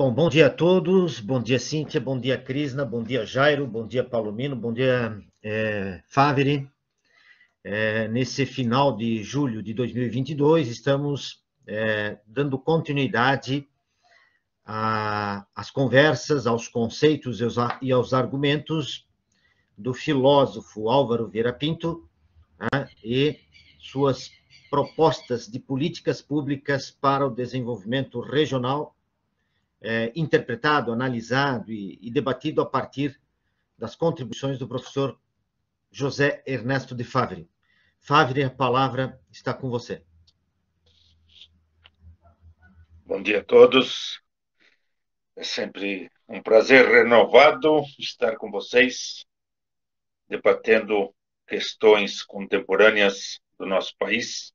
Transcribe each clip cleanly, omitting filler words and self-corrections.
Bom, bom dia a todos, bom dia Cíntia, bom dia Crisna, bom dia Jairo, bom dia Palomino, bom dia Favre. Nesse final de julho de 2022, estamos dando continuidade às conversas, aos conceitos e aos argumentos do filósofo Álvaro Vieira Pinto, né, e suas propostas de políticas públicas para o desenvolvimento regional, interpretado, analisado e debatido a partir das contribuições do professor José Ernesto de Favre. Favre, a palavra está com você. Bom dia a todos. É sempre um prazer renovado estar com vocês, debatendo questões contemporâneas do nosso país,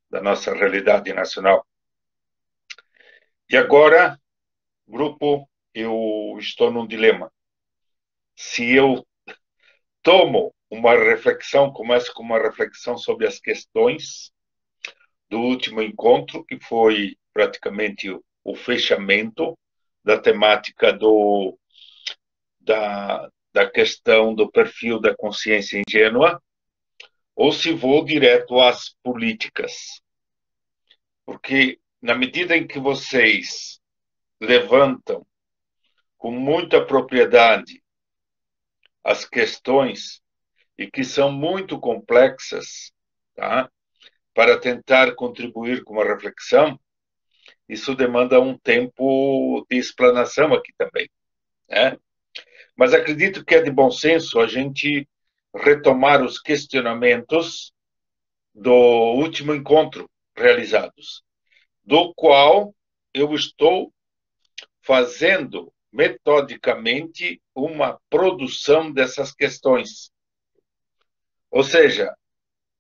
da nossa realidade nacional. E agora, grupo, eu estou num dilema. Se eu tomo uma reflexão, começo com uma reflexão sobre as questões do último encontro, que foi praticamente o fechamento da temática da questão do perfil da consciência ingênua, ou se vou direto às políticas. Porque, na medida em que vocês levantam com muita propriedade as questões, e que são muito complexas, tá? Para tentar contribuir com uma reflexão, isso demanda um tempo de explanação aqui também, né? Mas acredito que é de bom senso a gente retomar os questionamentos do último encontro realizados, do qual eu estou fazendo metodicamente uma produção dessas questões. Ou seja,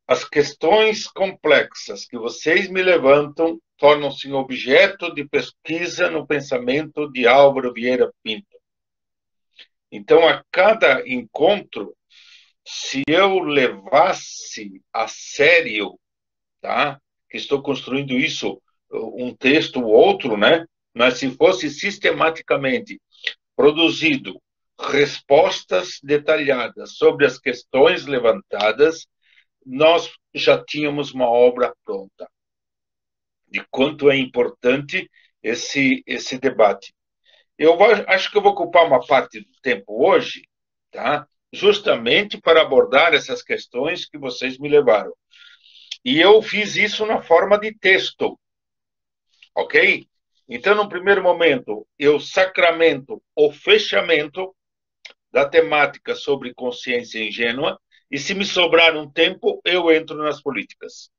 as questões complexas que vocês me levantam tornam-se objeto de pesquisa no pensamento de Álvaro Vieira Pinto. Então, a cada encontro, se eu levasse a sério, tá? Que estou construindo isso, um texto ou outro, né? Mas se fosse sistematicamente produzido respostas detalhadas sobre as questões levantadas, nós já tínhamos uma obra pronta. De quanto é importante esse debate. Eu acho que eu vou ocupar uma parte do tempo hoje, tá? Justamente para abordar essas questões que vocês me levaram. E eu fiz isso na forma de texto, ok? Então, no primeiro momento, eu sacramento o fechamento da temática sobre consciência ingênua, e se me sobrar um tempo, eu entro nas políticas,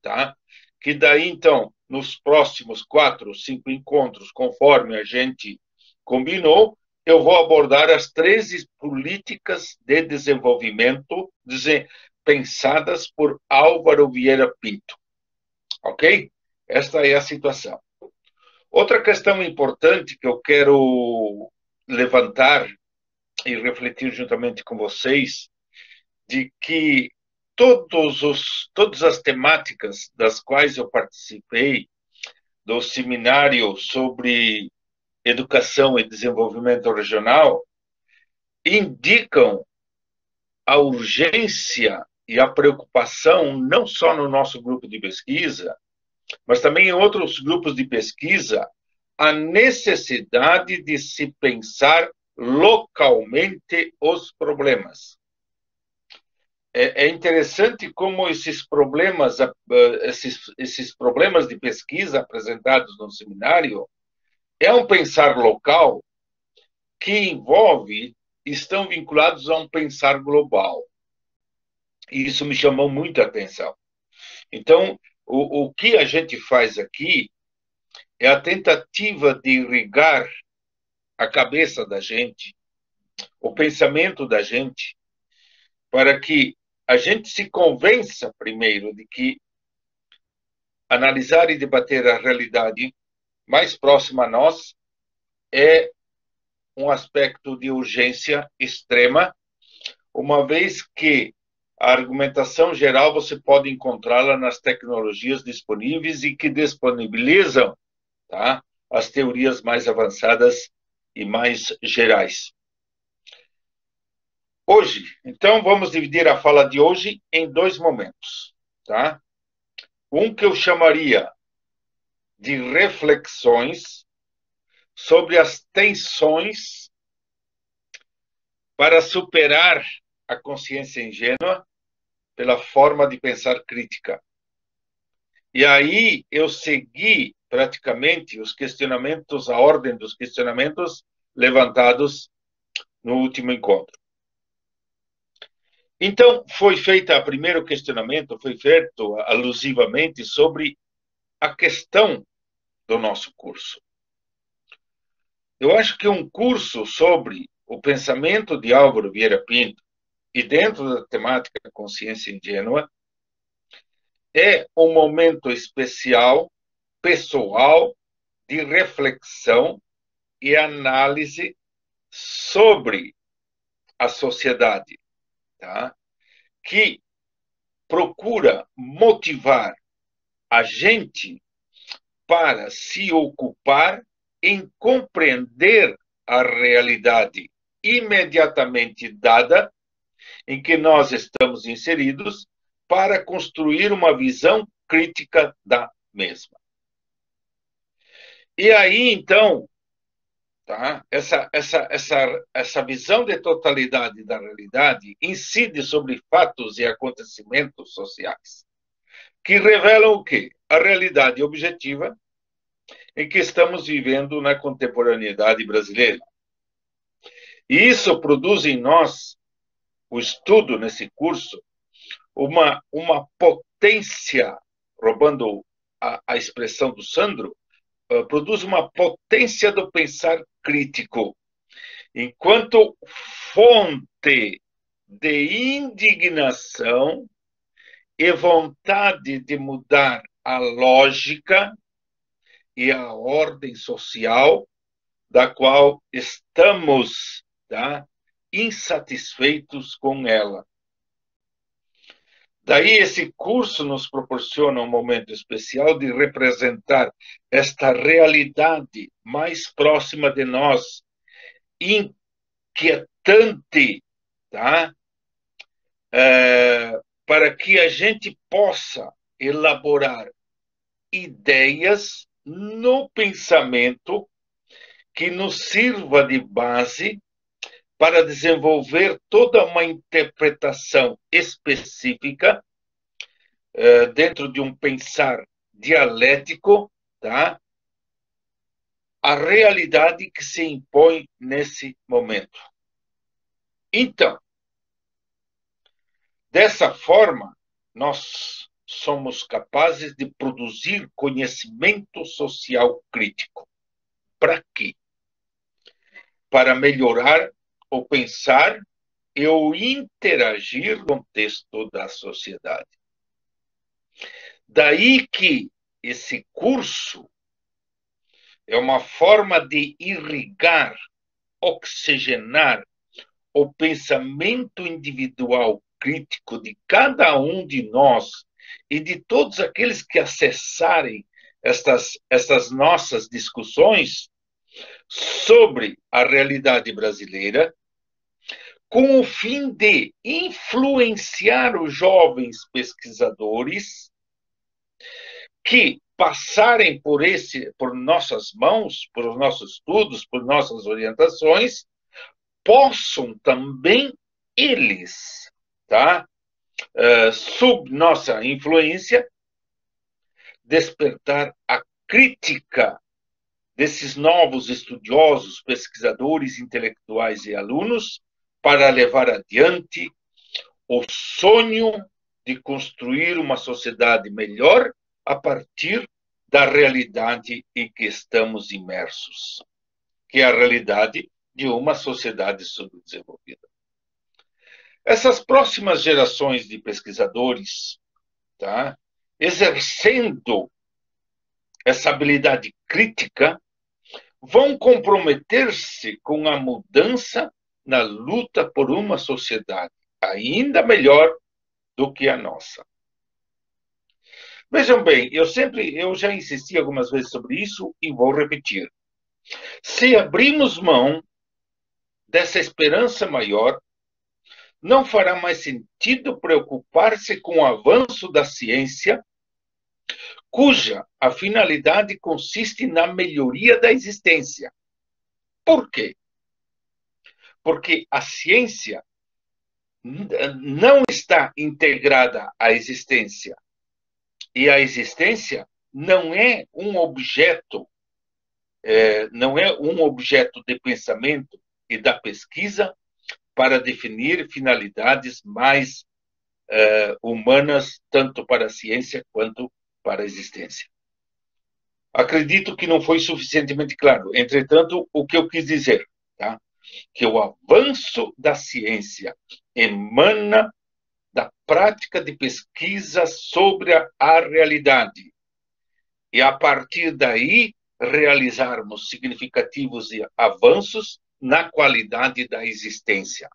tá? Que daí, então, nos próximos 4 ou 5 encontros, conforme a gente combinou, eu vou abordar as 13 políticas de desenvolvimento pensadas por Álvaro Vieira Pinto. Ok? Esta é a situação. Outra questão importante que eu quero levantar e refletir juntamente com vocês, de que todas as temáticas das quais eu participei do seminário sobre educação e desenvolvimento regional indicam a urgência e a preocupação, não só no nosso grupo de pesquisa, mas também em outros grupos de pesquisa, a necessidade de se pensar localmente os problemas. É interessante como esses problemas de pesquisa apresentados no seminário é um pensar local que estão vinculados a um pensar global. E isso me chamou muita atenção. Então, o que a gente faz aqui é a tentativa de irrigar a cabeça da gente, o pensamento da gente, para que a gente se convença primeiro de que analisar e debater a realidade mais próxima a nós é um aspecto de urgência extrema, uma vez que a argumentação geral você pode encontrá-la nas tecnologias disponíveis e que disponibilizam, tá, as teorias mais avançadas e mais gerais. Hoje, então, vamos dividir a fala de hoje em dois momentos, tá? Um que eu chamaria de reflexões sobre as tensões para superar a consciência ingênua pela forma de pensar crítica. E aí eu segui praticamente os questionamentos, a ordem dos questionamentos levantados no último encontro. Então, foi feito o primeiro questionamento, foi feito alusivamente sobre a questão do nosso curso. Eu acho que um curso sobre o pensamento de Álvaro Vieira Pinto e dentro da temática da consciência ingênua é um momento especial, pessoal, de reflexão e análise sobre a sociedade, tá? Que procura motivar a gente para se ocupar em compreender a realidade imediatamente dada em que nós estamos inseridos para construir uma visão crítica da mesma. E aí, então, tá? Essa visão de totalidade da realidade incide sobre fatos e acontecimentos sociais, que revelam o quê? A realidade objetiva em que estamos vivendo na contemporaneidade brasileira. E isso produz em nós, o estudo nesse curso, uma potência, roubando a expressão do Sandro, produz uma potência do pensar crítico, enquanto fonte de indignação e vontade de mudar a lógica e a ordem social da qual estamos, tá, insatisfeitos com ela. Daí esse curso nos proporciona um momento especial de representar esta realidade mais próxima de nós, inquietante, tá? Para que a gente possa elaborar ideias no pensamento que nos sirva de base para desenvolver toda uma interpretação específica dentro de um pensar dialético, tá? A realidade que se impõe nesse momento. Então, dessa forma, nós somos capazes de produzir conhecimento social crítico. Para quê? Para melhorar o pensar e o interagir no contexto da sociedade. Daí que esse curso é uma forma de irrigar, oxigenar o pensamento individual crítico de cada um de nós e de todos aqueles que acessarem estas nossas discussões sobre a realidade brasileira, com o fim de influenciar os jovens pesquisadores que passarem por nossas mãos, por os nossos estudos, por nossas orientações, possam também eles, tá? Sob nossa influência, despertar a crítica desses novos estudiosos, pesquisadores, intelectuais e alunos para levar adiante o sonho de construir uma sociedade melhor a partir da realidade em que estamos imersos, que é a realidade de uma sociedade subdesenvolvida. Essas próximas gerações de pesquisadores, tá, exercendo essa habilidade crítica, vão comprometer-se com a mudança na luta por uma sociedade ainda melhor do que a nossa. Vejam bem, eu já insisti algumas vezes sobre isso e vou repetir. Se abrirmos mão dessa esperança maior, não fará mais sentido preocupar-se com o avanço da ciência, cuja a finalidade consiste na melhoria da existência. Por quê? Porque a ciência não está integrada à existência. E a existência não é um objeto, não é um objeto de pensamento e da pesquisa para definir finalidades mais humanas, tanto para a ciência quanto para a existência. Acredito que não foi suficientemente claro. Entretanto, o que eu quis dizer, tá? Que o avanço da ciência emana da prática de pesquisa sobre a realidade. E, a partir daí, realizarmos significativos avanços na qualidade da existência.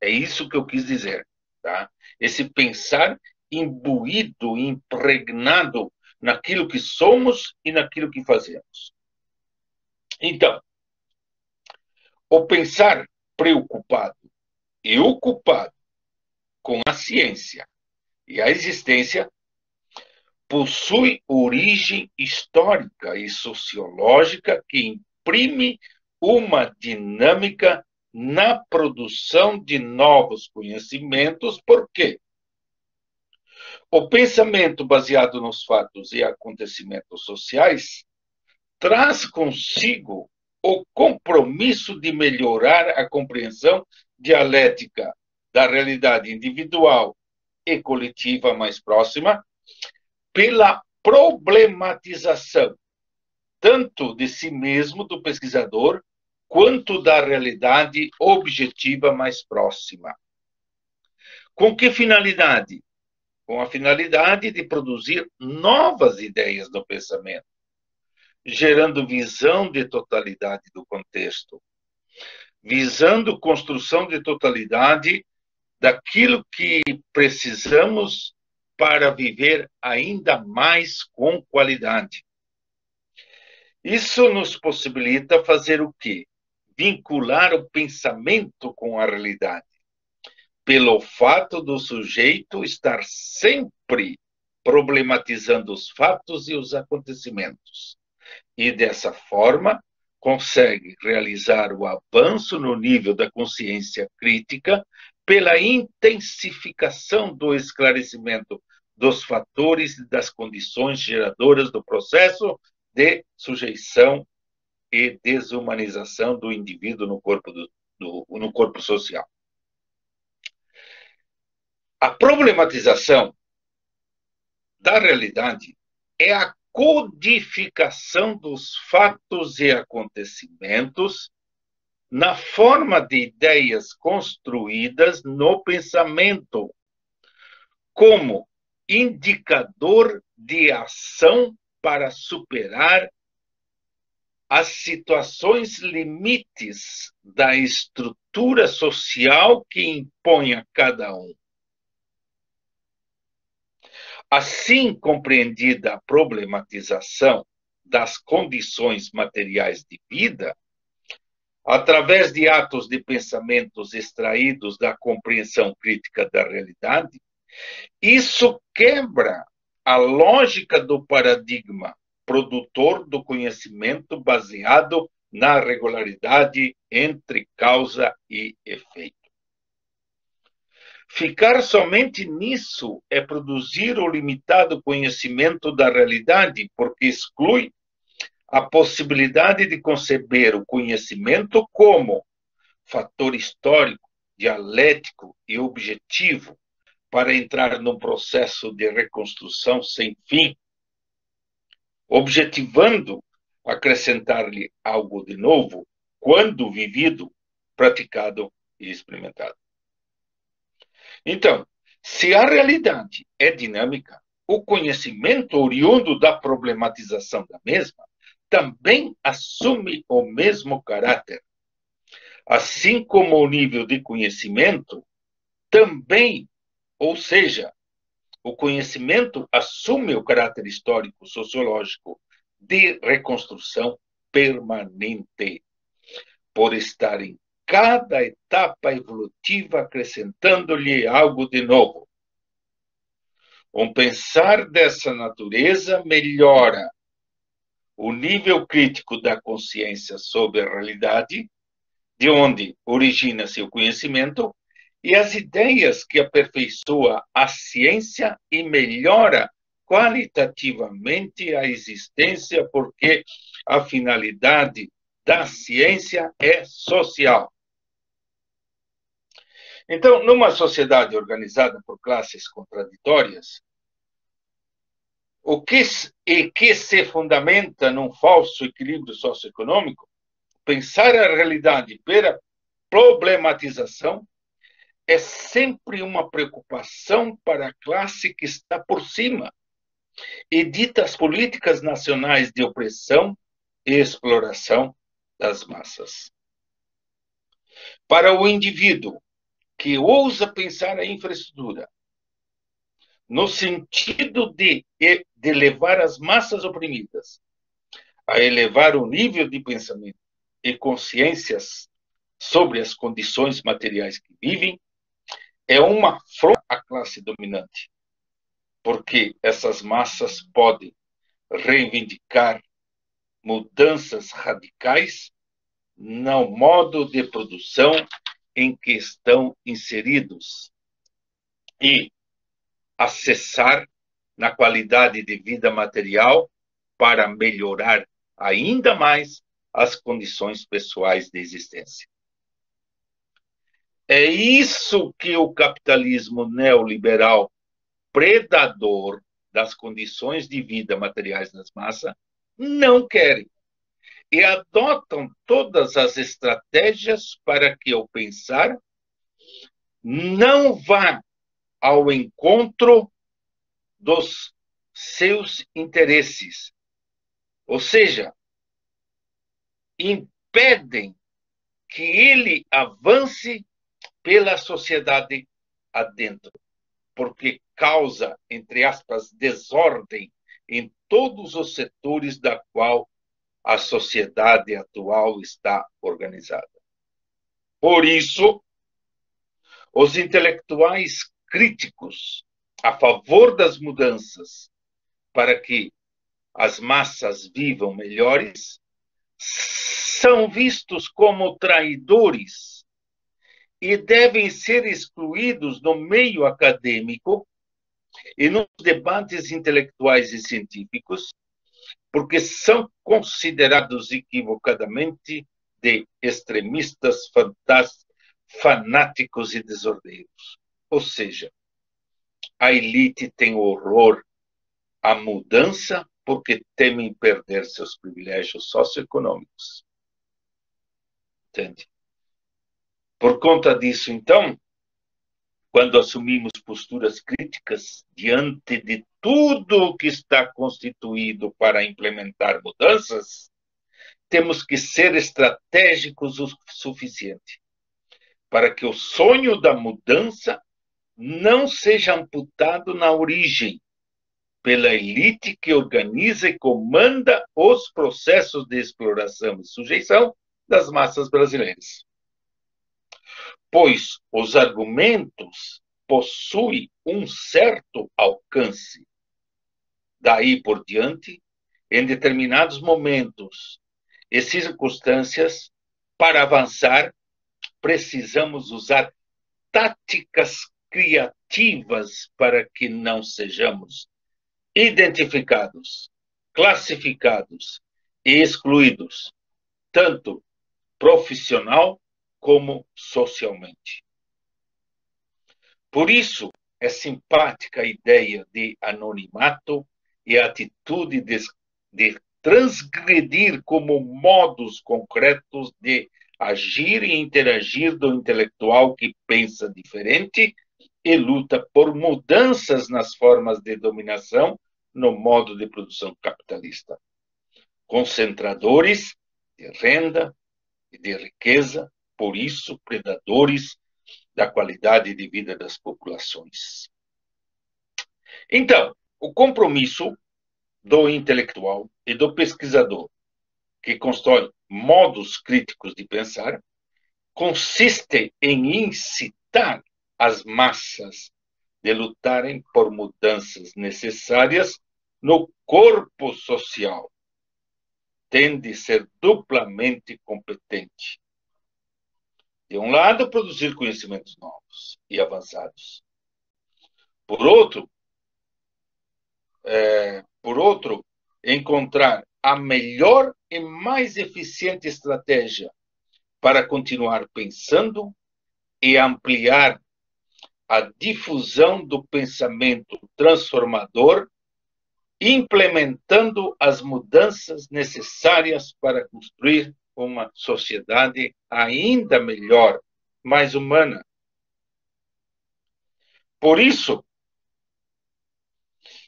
É isso que eu quis dizer. Tá? Esse pensar imbuído, impregnado naquilo que somos e naquilo que fazemos. Então, o pensar preocupado e ocupado com a ciência e a existência possui origem histórica e sociológica que imprime uma dinâmica na produção de novos conhecimentos. Por quê? O pensamento baseado nos fatos e acontecimentos sociais traz consigo o compromisso de melhorar a compreensão dialética da realidade individual e coletiva mais próxima pela problematização tanto de si mesmo, do pesquisador, quanto da realidade objetiva mais próxima. Com que finalidade? Com a finalidade de produzir novas ideias do pensamento, gerando visão de totalidade do contexto, visando construção de totalidade daquilo que precisamos para viver ainda mais com qualidade. Isso nos possibilita fazer o quê? Vincular o pensamento com a realidade, pelo fato do sujeito estar sempre problematizando os fatos e os acontecimentos. E, dessa forma, consegue realizar o avanço no nível da consciência crítica pela intensificação do esclarecimento dos fatores e das condições geradoras do processo de sujeição e desumanização do indivíduo no corpo social. A problematização da realidade é a codificação dos fatos e acontecimentos na forma de ideias construídas no pensamento, como indicador de ação para superar as situações limites da estrutura social que impõe a cada um. Assim compreendida a problematização das condições materiais de vida, através de atos de pensamentos extraídos da compreensão crítica da realidade, isso quebra a lógica do paradigma produtor do conhecimento baseado na regularidade entre causa e efeito. Ficar somente nisso é produzir o limitado conhecimento da realidade, porque exclui a possibilidade de conceber o conhecimento como fator histórico, dialético e objetivo para entrar num processo de reconstrução sem fim, objetivando acrescentar-lhe algo de novo quando vivido, praticado e experimentado. Então, se a realidade é dinâmica, o conhecimento oriundo da problematização da mesma também assume o mesmo caráter. Assim como o nível de conhecimento também, ou seja, o conhecimento assume o caráter histórico, sociológico de reconstrução permanente, por estar em cada etapa evolutiva acrescentando-lhe algo de novo. Um pensar dessa natureza melhora o nível crítico da consciência sobre a realidade, de onde origina-se o conhecimento, e as ideias que aperfeiçoa a ciência e melhora qualitativamente a existência, porque a finalidade da ciência é social. Então, numa sociedade organizada por classes contraditórias, o que se fundamenta num falso equilíbrio socioeconômico, pensar a realidade pela problematização é sempre uma preocupação para a classe que está por cima e dita as políticas nacionais de opressão e exploração das massas. Para o indivíduo que ousa pensar a infraestrutura no sentido de levar as massas oprimidas a elevar o nível de pensamento e consciências sobre as condições materiais que vivem, é uma afronta à classe dominante, porque essas massas podem reivindicar mudanças radicais no modo de produção em que estão inseridos e acessar na qualidade de vida material para melhorar ainda mais as condições pessoais de existência. É isso que o capitalismo neoliberal predador das condições de vida materiais das massas não querem. E adotam todas as estratégias para que o pensar não vá ao encontro dos seus interesses. Ou seja, impedem que ele avance pela sociedade adentro, porque causa, entre aspas, desordem em todos os setores da qual a sociedade atual está organizada. Por isso, os intelectuais críticos a favor das mudanças para que as massas vivam melhores são vistos como traidores e devem ser excluídos no meio acadêmico e nos debates intelectuais e científicos, porque são considerados equivocadamente de extremistas, fanáticos e desordeiros. Ou seja, a elite tem horror à mudança porque temem perder seus privilégios socioeconômicos. Entende? Por conta disso, então, quando assumimos posturas críticas diante de tudo o que está constituído para implementar mudanças, temos que ser estratégicos o suficiente para que o sonho da mudança não seja amputado na origem pela elite que organiza e comanda os processos de exploração e sujeição das massas brasileiras. Pois os argumentos possuem um certo alcance. Daí por diante, em determinados momentos e circunstâncias, para avançar, precisamos usar táticas criativas para que não sejamos identificados, classificados e excluídos, tanto profissional como socialmente. Por isso, é simpática a ideia de anonimato e a atitude de transgredir como modos concretos de agir e interagir do intelectual que pensa diferente e luta por mudanças nas formas de dominação no modo de produção capitalista. Concentradores de renda e de riqueza, por isso, predadores da qualidade de vida das populações. Então, o compromisso do intelectual e do pesquisador que constrói modos críticos de pensar consiste em incitar as massas de lutarem por mudanças necessárias no corpo social. Tem de ser duplamente competente. De um lado, produzir conhecimentos novos e avançados. Por outro, encontrar a melhor e mais eficiente estratégia para continuar pensando e ampliar a difusão do pensamento transformador, implementando as mudanças necessárias para construir uma sociedade ainda melhor, mais humana. Por isso,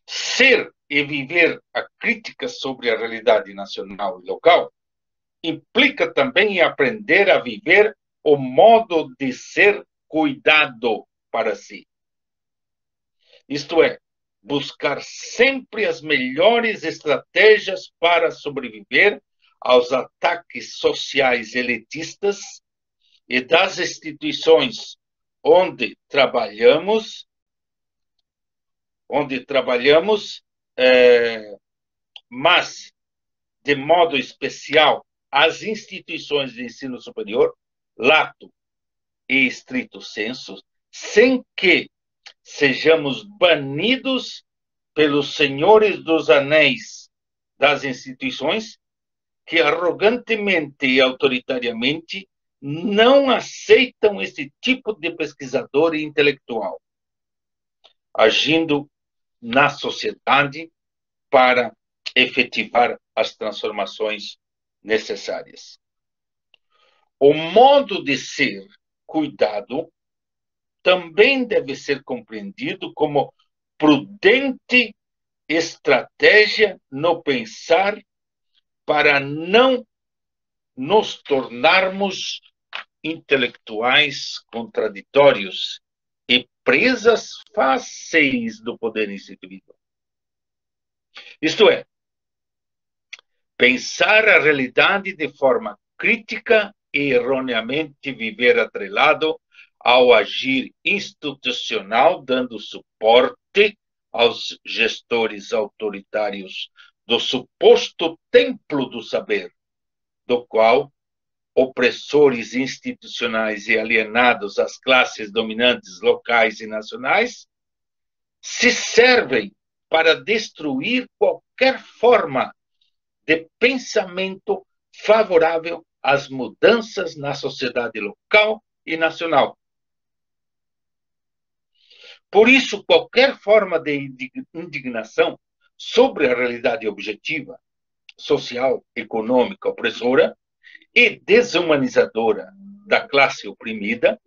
ser e viver a crítica sobre a realidade nacional e local implica também aprender a viver o modo de ser cuidado para si. Isto é, buscar sempre as melhores estratégias para sobreviver aos ataques sociais elitistas e das instituições onde trabalhamos, mas, de modo especial, as instituições de ensino superior, lato e estrito sensu, sem que sejamos banidos pelos senhores dos anéis das instituições que arrogantemente e autoritariamente não aceitam esse tipo de pesquisador e intelectual, agindo na sociedade para efetivar as transformações necessárias. O modo de ser cuidado também deve ser compreendido como prudente estratégia no pensar para não nos tornarmos intelectuais contraditórios e presas fáceis do poder instituído. Isto é, pensar a realidade de forma crítica e erroneamente viver atrelado ao agir institucional, dando suporte aos gestores autoritários do suposto templo do saber, do qual opressores institucionais e alienados às classes dominantes locais e nacionais se servem para destruir qualquer forma de pensamento favorável às mudanças na sociedade local e nacional. Por isso, qualquer forma de indignação sobre a realidade objetiva, social, econômica, opressora e desumanizadora da classe oprimida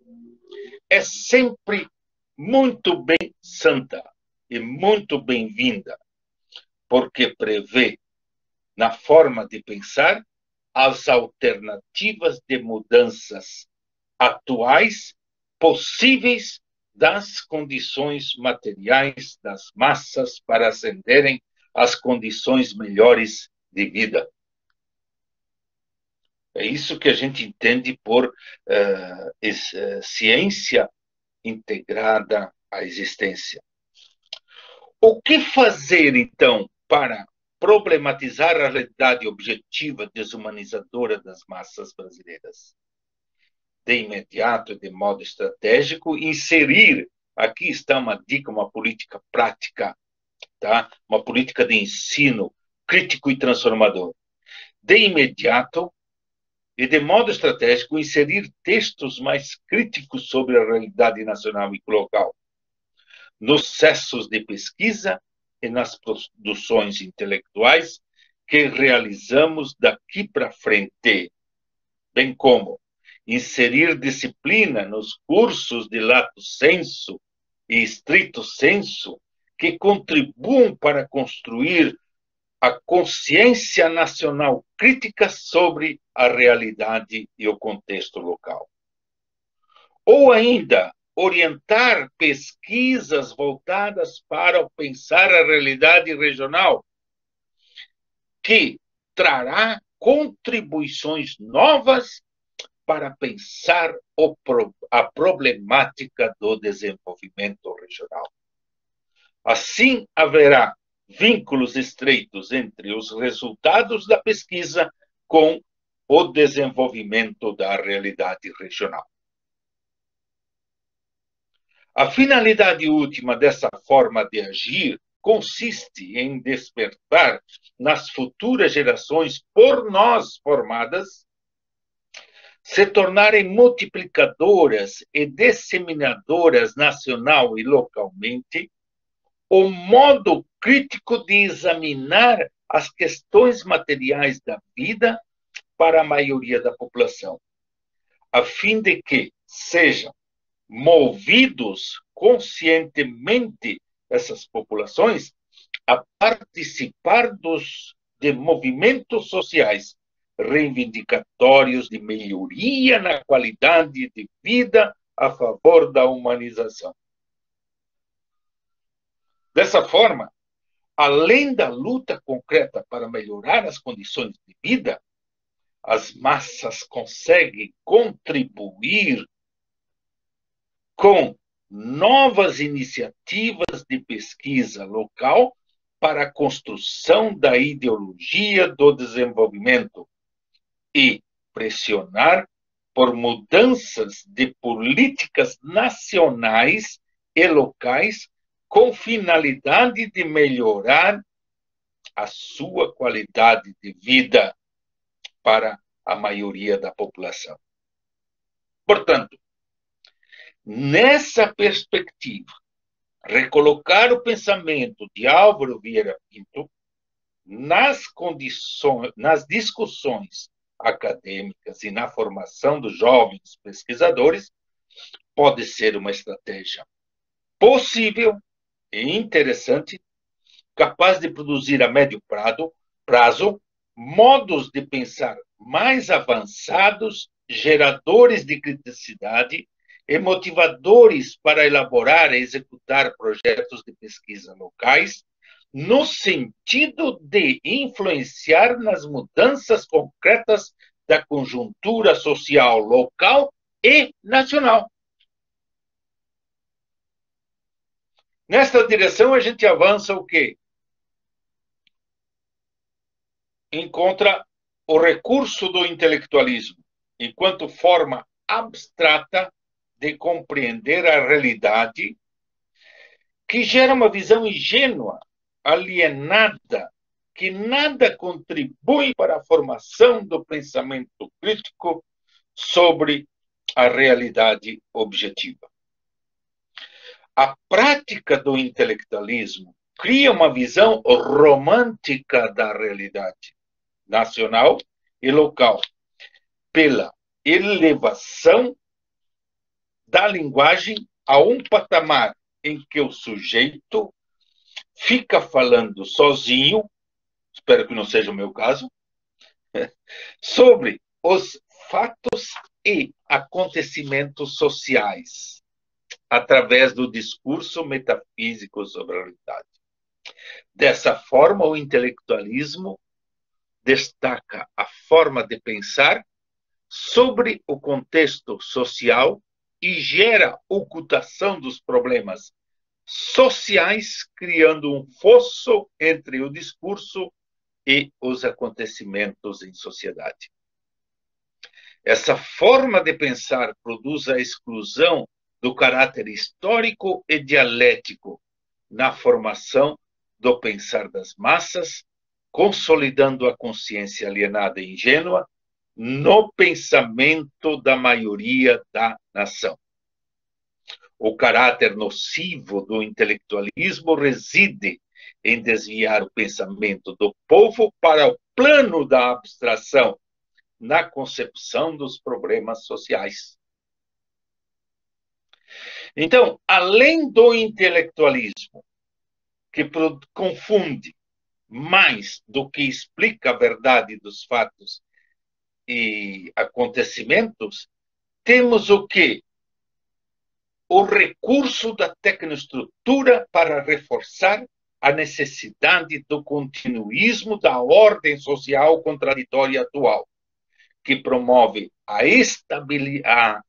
é sempre muito bem santa e muito bem-vinda, porque prevê, na forma de pensar, as alternativas de mudanças atuais possíveis das condições materiais das massas para ascenderem às condições melhores de vida. É isso que a gente entende por ciência integrada à existência. O que fazer, então, para problematizar a realidade objetiva desumanizadora das massas brasileiras? De imediato e de modo estratégico, inserir, aqui está uma dica, uma política prática, tá? Uma política de ensino crítico e transformador. De imediato e de modo estratégico, inserir textos mais críticos sobre a realidade nacional e local, nos cessos de pesquisa e nas produções intelectuais que realizamos daqui para frente, bem como inserir disciplina nos cursos de lato sensu e estrito sensu que contribuam para construir a consciência nacional crítica sobre a realidade e o contexto local. Ou ainda, orientar pesquisas voltadas para pensar a realidade regional, que trará contribuições novas para pensar a problemática do desenvolvimento regional. Assim, haverá vínculos estreitos entre os resultados da pesquisa com o desenvolvimento da realidade regional. A finalidade última dessa forma de agir consiste em despertar nas futuras gerações por nós formadas se tornarem multiplicadoras e disseminadoras nacional e localmente o modo crítico de examinar as questões materiais da vida para a maioria da população, a fim de que sejam movidos conscientemente essas populações a participar de movimentos sociais reivindicatórios de melhoria na qualidade de vida a favor da humanização. Dessa forma, além da luta concreta para melhorar as condições de vida, as massas conseguem contribuir com novas iniciativas de pesquisa local para a construção da ideologia do desenvolvimento e pressionar por mudanças de políticas nacionais e locais com finalidade de melhorar a sua qualidade de vida para a maioria da população. Portanto, nessa perspectiva, recolocar o pensamento de Álvaro Vieira Pinto nas discussões acadêmicas e na formação dos jovens pesquisadores pode ser uma estratégia possível e interessante, capaz de produzir a médio prazo modos de pensar mais avançados, geradores de criticidade e motivadores para elaborar e executar projetos de pesquisa locais, no sentido de influenciar nas mudanças concretas da conjuntura social local e nacional. Nesta direção, a gente avança o quê? Encontra o recurso do intelectualismo, enquanto forma abstrata de compreender a realidade, que gera uma visão ingênua, alienada, que nada contribui para a formação do pensamento crítico sobre a realidade objetiva. A prática do intelectualismo cria uma visão romântica da realidade nacional e local, pela elevação da linguagem a um patamar em que o sujeito fica falando sozinho, espero que não seja o meu caso, sobre os fatos e acontecimentos sociais, através do discurso metafísico sobre a realidade. Dessa forma, o intelectualismo destaca a forma de pensar sobre o contexto social e gera ocultação dos problemas sociais, criando um fosso entre o discurso e os acontecimentos em sociedade. Essa forma de pensar produz a exclusão do caráter histórico e dialético na formação do pensar das massas, consolidando a consciência alienada e ingênua no pensamento da maioria da nação. O caráter nocivo do intelectualismo reside em desviar o pensamento do povo para o plano da abstração, na concepção dos problemas sociais. Então, além do intelectualismo, que confunde mais do que explica a verdade dos fatos e acontecimentos, temos o quê? o recurso da tecnoestrutura para reforçar a necessidade do continuismo da ordem social contraditória atual, que promove a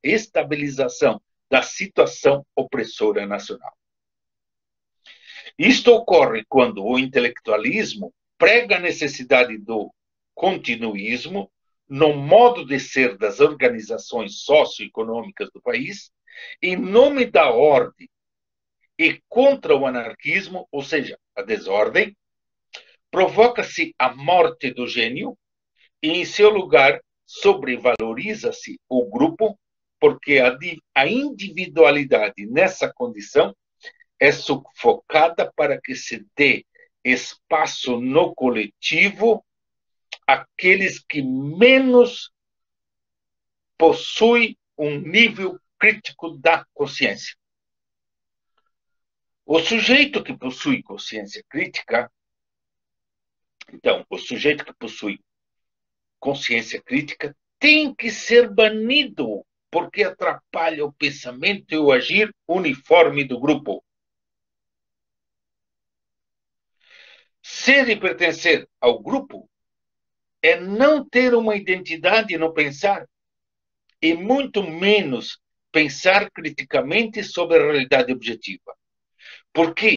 estabilização da situação opressora nacional. Isto ocorre quando o intelectualismo prega a necessidade do continuismo no modo de ser das organizações socioeconômicas do país, em nome da ordem e contra o anarquismo, ou seja, a desordem, provoca-se a morte do gênio e, em seu lugar, sobrevaloriza-se o grupo, porque a individualidade nessa condição é sufocada para que se dê espaço no coletivo àqueles que menos possuem um nível crítico da consciência. O sujeito que possui consciência crítica, então, o sujeito que possui consciência crítica tem que ser banido, porque atrapalha o pensamento e o agir uniforme do grupo. Ser e pertencer ao grupo é não ter uma identidade no pensar, e muito menos pensar criticamente sobre a realidade objetiva. Porque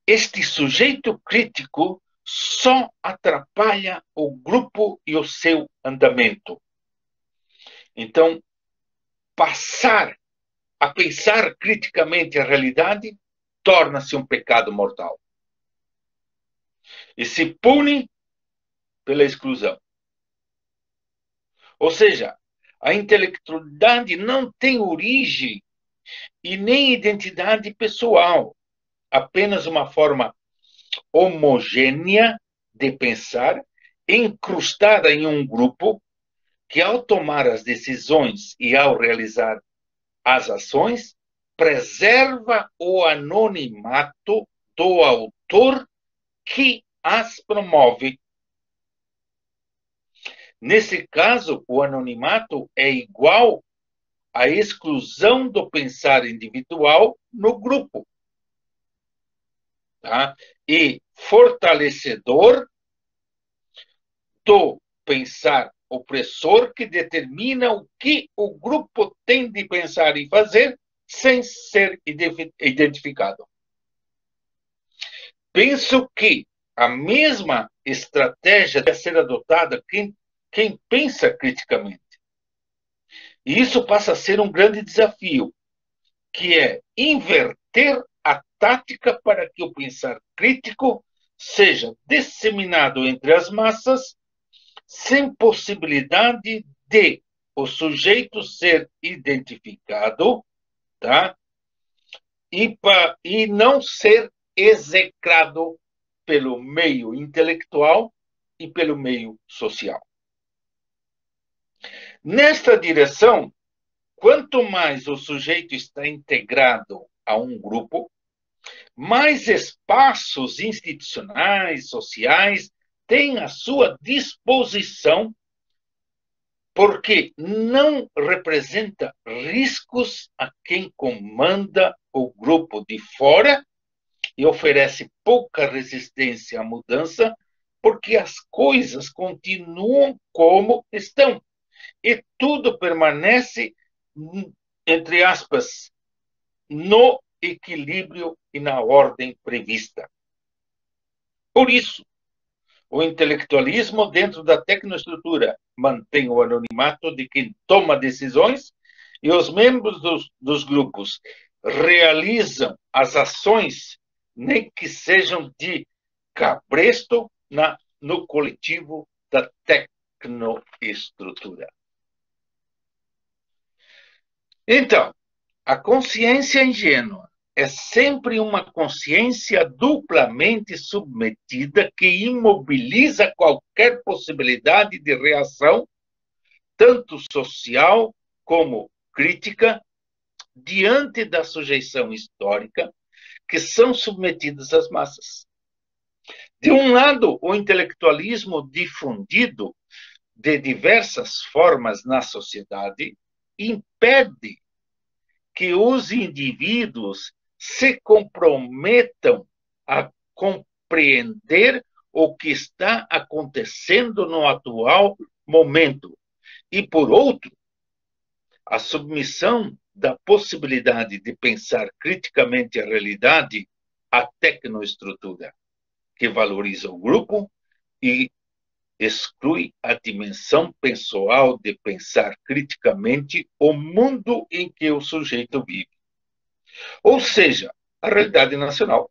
este sujeito crítico só atrapalha o grupo e o seu andamento. Então, passar a pensar criticamente a realidade torna-se um pecado mortal. E se pune pela exclusão. Ou seja, a intelectualidade não tem origem e nem identidade pessoal, apenas uma forma homogênea de pensar, incrustada em um grupo que, ao tomar as decisões e ao realizar as ações, preserva o anonimato do autor que as promove. Nesse caso, o anonimato é igual à exclusão do pensar individual no grupo, tá? E fortalecedor do pensar opressor que determina o que o grupo tem de pensar e fazer sem ser identificado. Penso que a mesma estratégia deve ser adotada quem pensa criticamente. E isso passa a ser um grande desafio, que é inverter a tática para que o pensar crítico seja disseminado entre as massas, sem possibilidade de o sujeito ser identificado, tá? E não ser execrado pelo meio intelectual e pelo meio social. Nesta direção, quanto mais o sujeito está integrado a um grupo, mais espaços institucionais, sociais, tem à sua disposição, porque não representa riscos a quem comanda o grupo de fora e oferece pouca resistência à mudança, porque as coisas continuam como estão e tudo permanece, entre aspas, no equilíbrio e na ordem prevista. Por isso, o intelectualismo dentro da tecnoestrutura mantém o anonimato de quem toma decisões e os membros dos grupos realizam as ações, nem que sejam de cabresto no coletivo da tecnoestrutura. Então, a consciência ingênua é sempre uma consciência duplamente submetida que imobiliza qualquer possibilidade de reação, tanto social como crítica, diante da sujeição histórica que são submetidas as massas. De um lado, o intelectualismo difundido de diversas formas na sociedade impede que os indivíduos se comprometam a compreender o que está acontecendo no atual momento. E, por outro, a submissão da possibilidade de pensar criticamente a realidade à tecnoestrutura, que valoriza o grupo e exclui a dimensão pessoal de pensar criticamente o mundo em que o sujeito vive. Ou seja, a realidade nacional.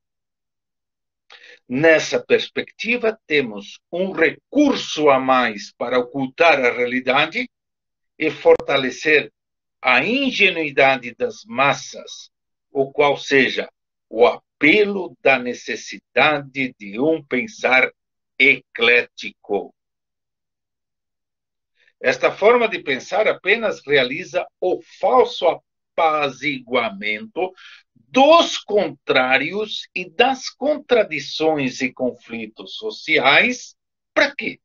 Nessa perspectiva, temos um recurso a mais para ocultar a realidade e fortalecer a ingenuidade das massas, o qual seja o apelo da necessidade de um pensar eclético. Esta forma de pensar apenas realiza o falso apaziguamento dos contrários e das contradições e conflitos sociais. Para quê?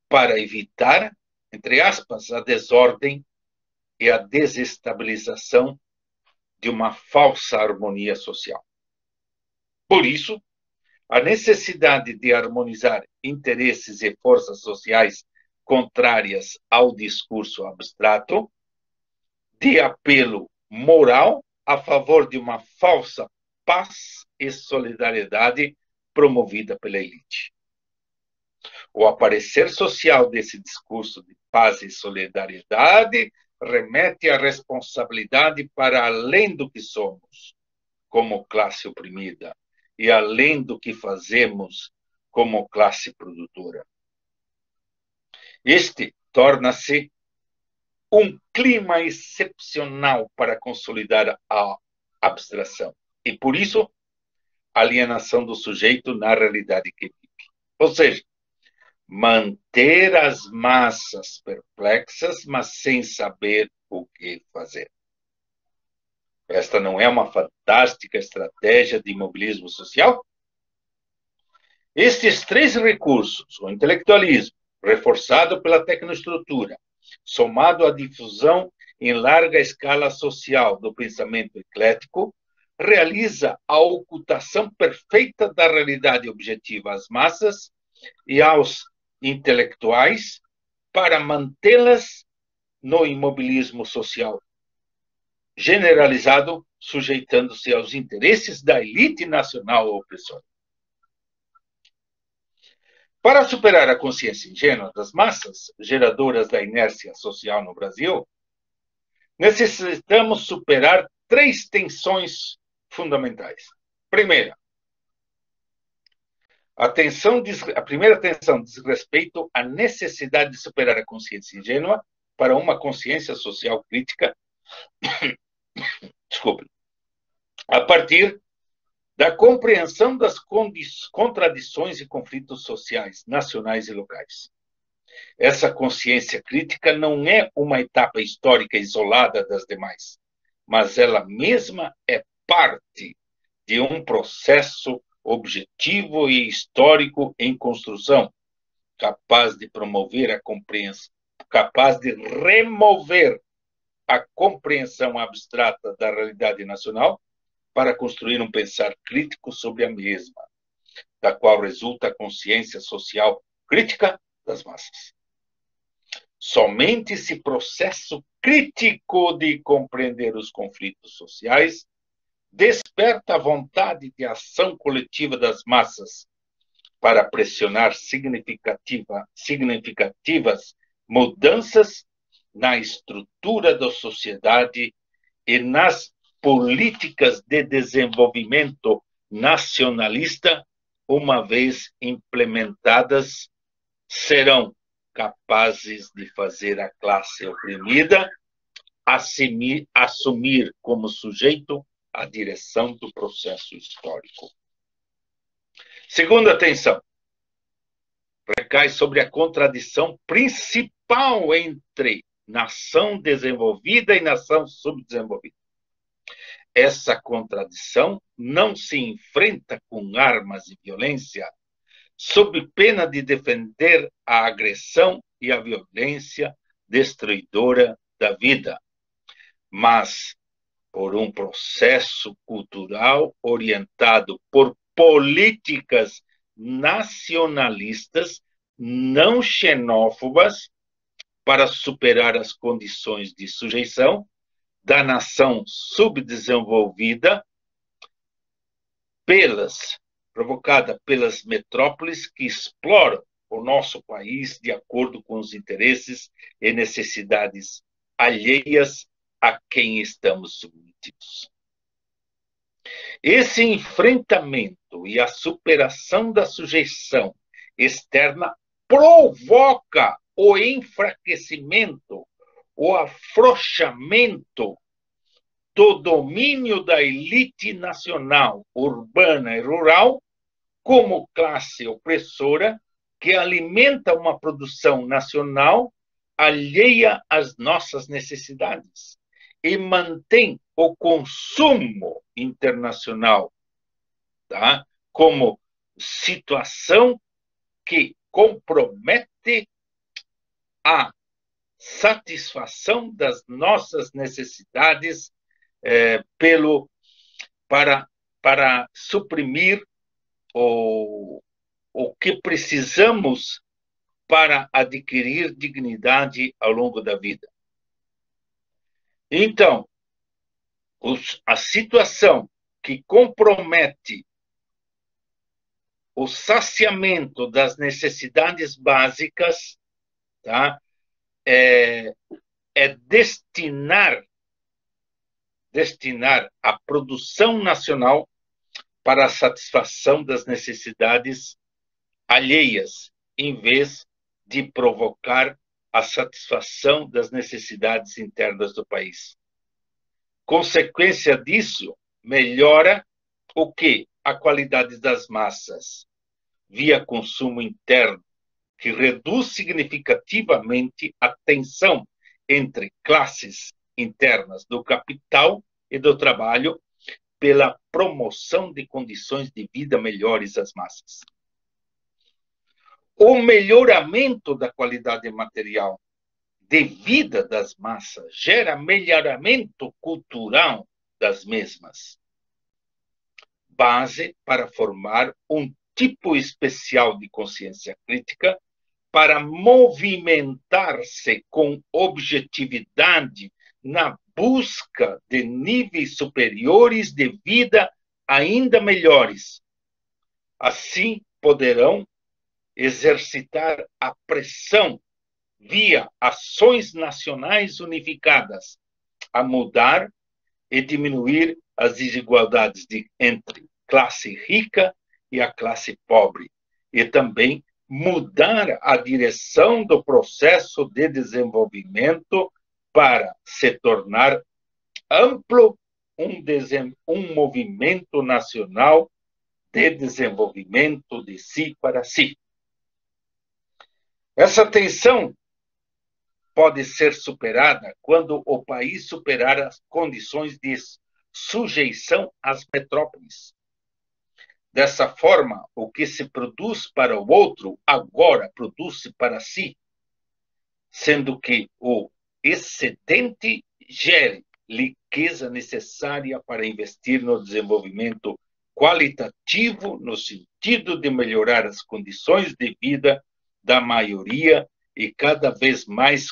Para evitar, entre aspas, a desordem e a desestabilização de uma falsa harmonia social. Por isso, a necessidade de harmonizar interesses e forças sociais contrárias ao discurso abstrato, de apelo moral a favor de uma falsa paz e solidariedade promovida pela elite. O aparecer social desse discurso de paz e solidariedade remete à responsabilidade para além do que somos, como classe oprimida, e além do que fazemos como classe produtora. Este torna-se um clima excepcional para consolidar a abstração. E, por isso, a alienação do sujeito na realidade que vive. Ou seja, manter as massas perplexas, mas sem saber o que fazer. Esta não é uma fantástica estratégia de imobilismo social? Estes três recursos, o intelectualismo, reforçado pela tecnoestrutura, somado à difusão em larga escala social do pensamento eclético, realiza a ocultação perfeita da realidade objetiva às massas e aos intelectuais para mantê-las no imobilismo social generalizado, sujeitando-se aos interesses da elite nacional opressora. Para superar a consciência ingênua das massas, geradoras da inércia social no Brasil, necessitamos superar três tensões fundamentais. Primeira, a primeira tensão diz respeito à necessidade de superar a consciência ingênua para uma consciência social crítica, a partir da compreensão das contradições e conflitos sociais, nacionais e locais. Essa consciência crítica não é uma etapa histórica isolada das demais, mas ela mesma é parte de um processo objetivo e histórico em construção, capaz de promover a compreensão, capaz de remover a compreensão abstrata da realidade nacional para construir um pensar crítico sobre a mesma, da qual resulta a consciência social crítica das massas. Somente esse processo crítico de compreender os conflitos sociais desperta a vontade de ação coletiva das massas para pressionar significativas mudanças na estrutura da sociedade e nas políticas de desenvolvimento nacionalista, uma vez implementadas, serão capazes de fazer a classe oprimida assumir como sujeito a direção do processo histórico. Segunda tensão recai sobre a contradição principal entre nação desenvolvida e nação subdesenvolvida. Essa contradição não se enfrenta com armas e violência, sob pena de defender a agressão e a violência destruidora da vida, mas por um processo cultural orientado por políticas nacionalistas, não xenófobas, para superar as condições de sujeição da nação subdesenvolvida provocada pelas metrópoles que exploram o nosso país de acordo com os interesses e necessidades alheias a quem estamos submetidos. Esse enfrentamento e a superação da sujeição externa provoca o enfraquecimento, o afrouxamento do domínio da elite nacional, urbana e rural, como classe opressora que alimenta uma produção nacional alheia às nossas necessidades e mantém o consumo internacional, tá? Como situação que compromete a satisfação das nossas necessidades para suprimir o que precisamos para adquirir dignidade ao longo da vida. Então, a situação que compromete o saciamento das necessidades básicas, tá? é destinar a produção nacional para a satisfação das necessidades alheias, em vez de provocar a satisfação das necessidades internas do país. Consequência disso, melhora o quê? A qualidade das massas, via consumo interno, que reduz significativamente a tensão entre classes internas do capital e do trabalho, pela promoção de condições de vida melhores às massas. O melhoramento da qualidade material de vida das massas gera melhoramento cultural das mesmas, base para formar um tipo especial de consciência crítica para movimentar-se com objetividade na busca de níveis superiores de vida ainda melhores. Assim, poderão exercitar a pressão via ações nacionais unificadas a mudar e diminuir as desigualdades entre classe rica e a classe pobre, e também mudar a direção do processo de desenvolvimento para se tornar amplo um movimento nacional de desenvolvimento de si para si. Essa tensão pode ser superada quando o país superar as condições de sujeição às metrópoles. Dessa forma, o que se produz para o outro, agora produz-se para si, sendo que o excedente gere riqueza necessária para investir no desenvolvimento qualitativo, no sentido de melhorar as condições de vida da maioria e cada vez mais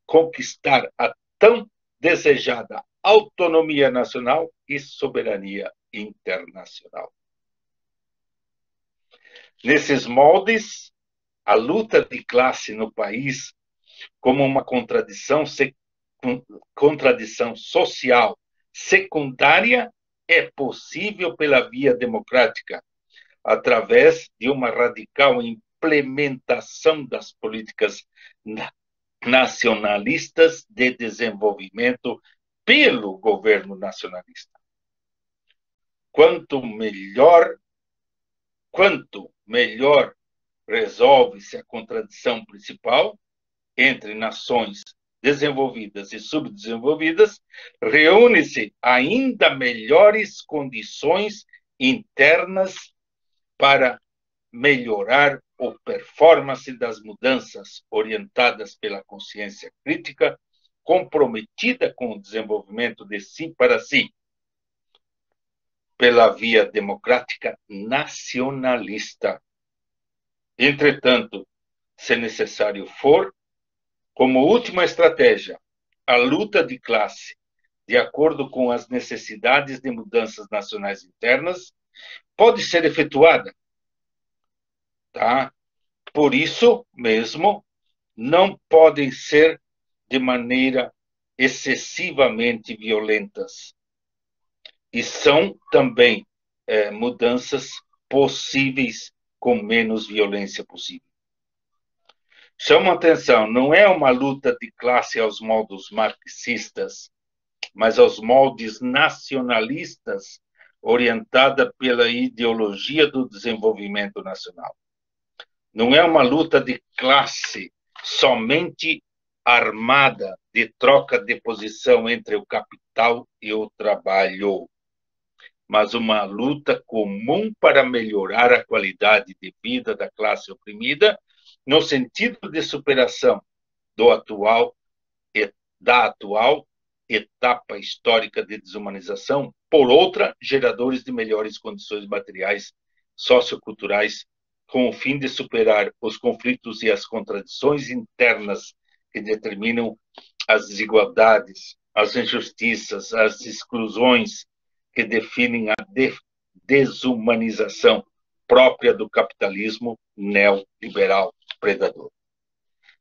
conquistar a tão desejada autonomia nacional e soberania internacional. Nesses moldes, a luta de classe no país, como uma contradição social secundária, é possível pela via democrática, através de uma radical implementação das políticas nacionalistas de desenvolvimento pelo governo nacionalista. Quanto melhor resolve-se a contradição principal entre nações desenvolvidas e subdesenvolvidas, reúne-se ainda melhores condições internas para melhorar a performance das mudanças orientadas pela consciência crítica, comprometida com o desenvolvimento de si para si, pela via democrática nacionalista. Entretanto, se necessário for, como última estratégia, a luta de classe, de acordo com as necessidades de mudanças nacionais internas, pode ser efetuada. Tá? Por isso mesmo, não podem ser de maneira excessivamente violentas. E são também mudanças possíveis com menos violência possível. Chama atenção, não é uma luta de classe aos moldes marxistas, mas aos moldes nacionalistas, orientada pela ideologia do desenvolvimento nacional. Não é uma luta de classe somente armada de troca de posição entre o capital e o trabalho, mas uma luta comum para melhorar a qualidade de vida da classe oprimida, no sentido de superação da atual etapa histórica de desumanização, por outra, geradores de melhores condições materiais, socioculturais, com o fim de superar os conflitos e as contradições internas que determinam as desigualdades, as injustiças, as exclusões que definem a desumanização própria do capitalismo neoliberal predador.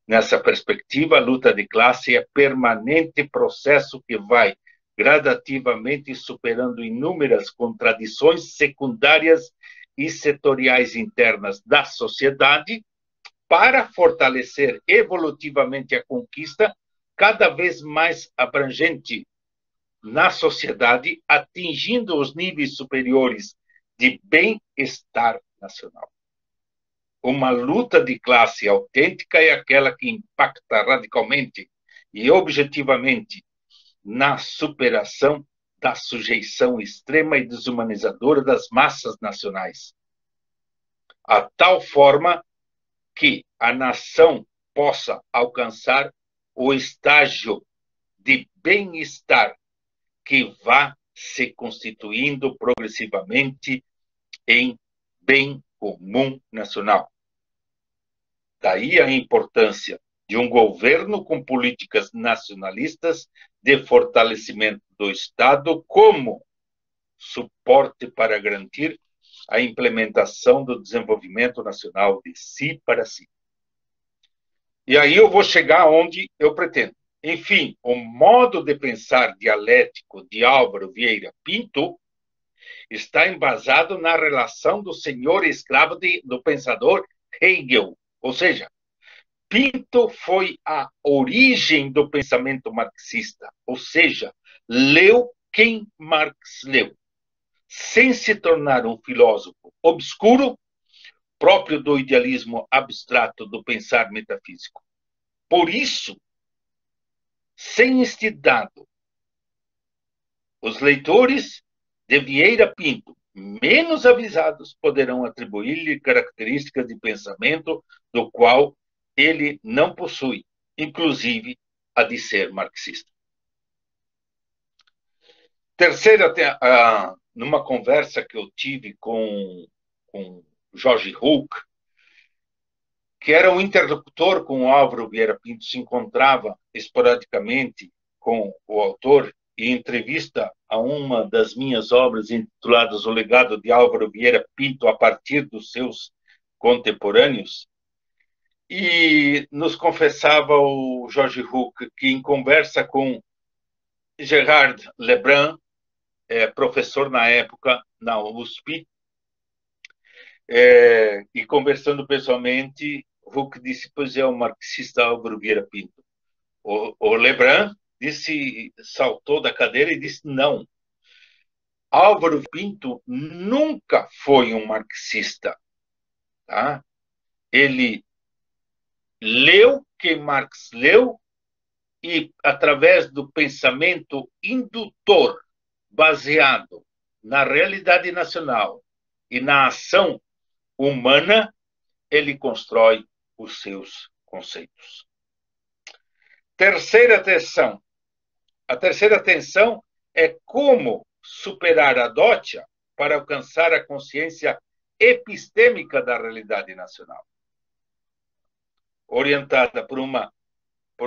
Nessa perspectiva, a luta de classe é permanente processo que vai gradativamente superando inúmeras contradições secundárias e setoriais internas da sociedade para fortalecer evolutivamente a conquista cada vez mais abrangente na sociedade, atingindo os níveis superiores de bem-estar nacional. Uma luta de classe autêntica é aquela que impacta radicalmente e objetivamente na superação da sujeição extrema e desumanizadora das massas nacionais, a tal forma que a nação possa alcançar o estágio de bem-estar que vá se constituindo progressivamente em bem comum nacional. Daí a importância de um governo com políticas nacionalistas de fortalecimento do Estado como suporte para garantir a implementação do desenvolvimento nacional de si para si. E aí eu vou chegar onde eu pretendo. Enfim, o modo de pensar dialético de Álvaro Vieira Pinto está embasado na relação do senhor e escravo do pensador Hegel. Ou seja, Pinto foi a origem do pensamento marxista, ou seja, leu quem Marx leu, sem se tornar um filósofo obscuro, próprio do idealismo abstrato do pensar metafísico. Por isso, sem este dado, os leitores de Vieira Pinto, menos avisados, poderão atribuir-lhe características de pensamento do qual ele não possui, inclusive a de ser marxista. Terceira, numa conversa que eu tive com Jorge Huck, que era um interlocutor com o Álvaro Vieira Pinto, se encontrava esporadicamente com o autor, e entrevista a uma das minhas obras intituladas O Legado de Álvaro Vieira Pinto a partir dos seus contemporâneos, e nos confessava o Jorge Huck que, em conversa com Gerard Lebrun, professor na época na USP, e conversando pessoalmente, Huck disse: pois é, o marxista Álvaro Vieira Pinto. O Lebrun saltou da cadeira e disse: não, Álvaro Pinto nunca foi um marxista. Tá? Ele leu que Marx leu e, através do pensamento indutor, baseado na realidade nacional e na ação humana, ele constrói os seus conceitos. Terceira tensão. A terceira tensão é como superar a dótia para alcançar a consciência epistêmica da realidade nacional, orientada por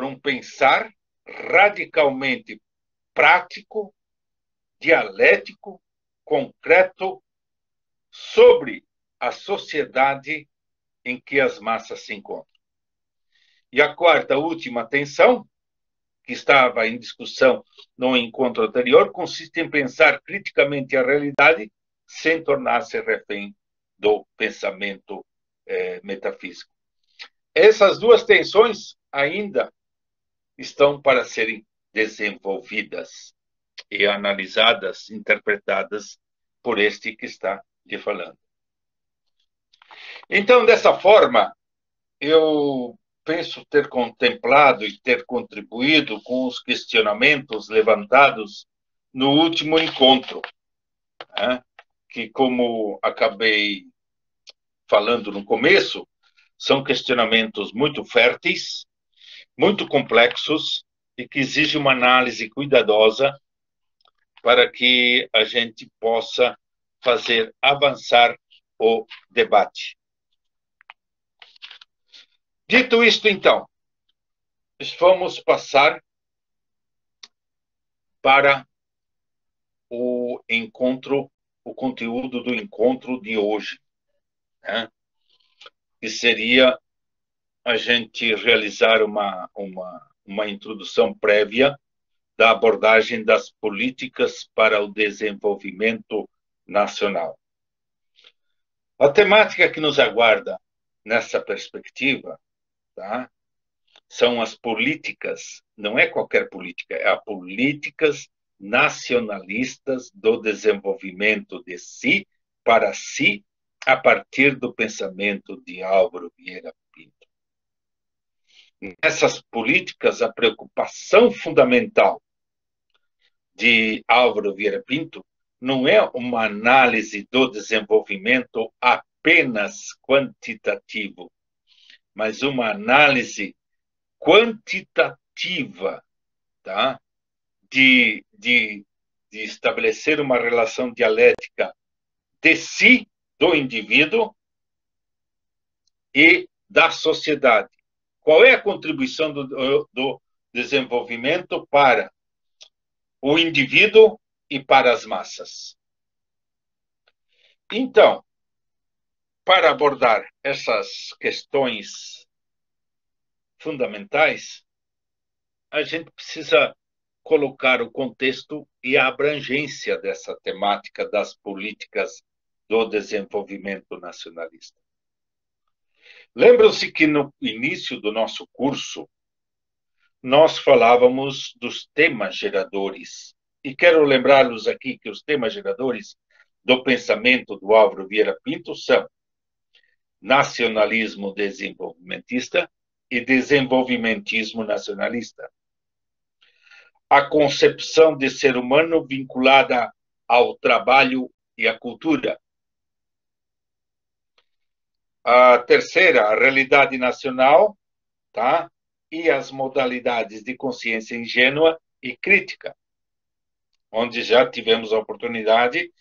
um pensar radicalmente prático, dialético, concreto sobre a sociedade em que as massas se encontram. E a quarta, última tensão, que estava em discussão no encontro anterior, consiste em pensar criticamente a realidade sem tornar-se refém do pensamento metafísico. Essas duas tensões ainda estão para serem desenvolvidas e analisadas, interpretadas por este que está lhe falando. Então, dessa forma, eu penso ter contemplado e ter contribuído com os questionamentos levantados no último encontro, né? Que, como acabei falando no começo, são questionamentos muito férteis, muito complexos e que exigem uma análise cuidadosa para que a gente possa fazer avançar o debate. Dito isto, então, vamos passar para o encontro, o conteúdo do encontro de hoje, né? Que seria a gente realizar uma introdução prévia da abordagem das políticas para o desenvolvimento nacional. A temática que nos aguarda nessa perspectiva, tá? São as políticas, não é qualquer política, é as políticas nacionalistas do desenvolvimento de si, para si, a partir do pensamento de Álvaro Vieira Pinto. Nessas políticas, a preocupação fundamental de Álvaro Vieira Pinto não é uma análise do desenvolvimento apenas quantitativo, mas uma análise quantitativa, tá? de estabelecer uma relação dialética de si, do indivíduo, e da sociedade. Qual é a contribuição do desenvolvimento para o indivíduo e para as massas? Então, para abordar essas questões fundamentais, a gente precisa colocar o contexto e a abrangência dessa temática das políticas do desenvolvimento nacionalista. Lembram-se que no início do nosso curso, nós falávamos dos temas geradores. E quero lembrá-los aqui que os temas geradores do pensamento do Álvaro Vieira Pinto são nacionalismo desenvolvimentista e desenvolvimentismo nacionalista. A concepção de ser humano vinculada ao trabalho e à cultura. A terceira, a realidade nacional, tá? E as modalidades de consciência ingênua e crítica, onde já tivemos a oportunidade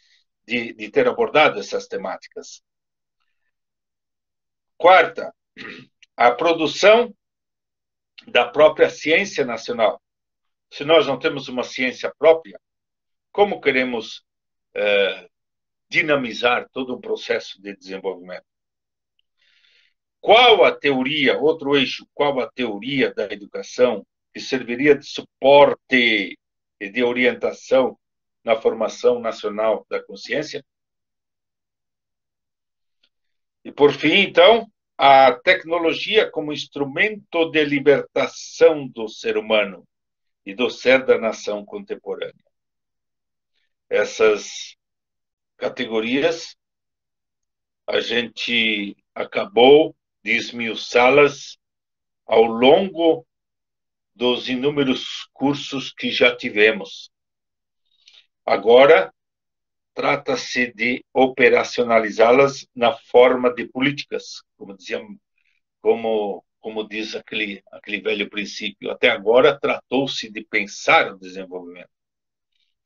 de ter abordado essas temáticas. Quarta, a produção da própria ciência nacional. Se nós não temos uma ciência própria, como queremos dinamizar todo um processo de desenvolvimento? Qual a teoria, outro eixo, qual a teoria da educação que serviria de suporte e de orientação na formação nacional da consciência? E, por fim, então, a tecnologia como instrumento de libertação do ser humano e do ser da nação contemporânea. Essas categorias a gente acabou de esmiuçá-las ao longo dos inúmeros cursos que já tivemos. Agora, trata-se de operacionalizá-las na forma de políticas, como como diz aquele velho princípio, até agora tratou-se de pensar o desenvolvimento.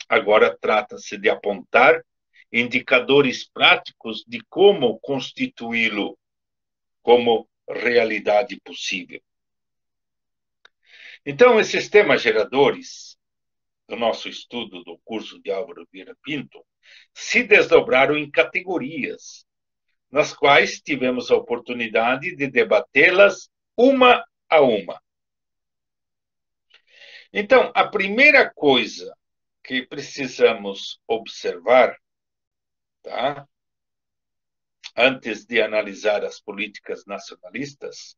Agora trata-se de apontar indicadores práticos de como constituí-lo como realidade possível. Então, esses temas geradores do nosso estudo do curso de Álvaro Vieira Pinto se desdobraram em categorias, nas quais tivemos a oportunidade de debatê-las uma a uma. Então, a primeira coisa que precisamos observar, tá? Antes de analisar as políticas nacionalistas,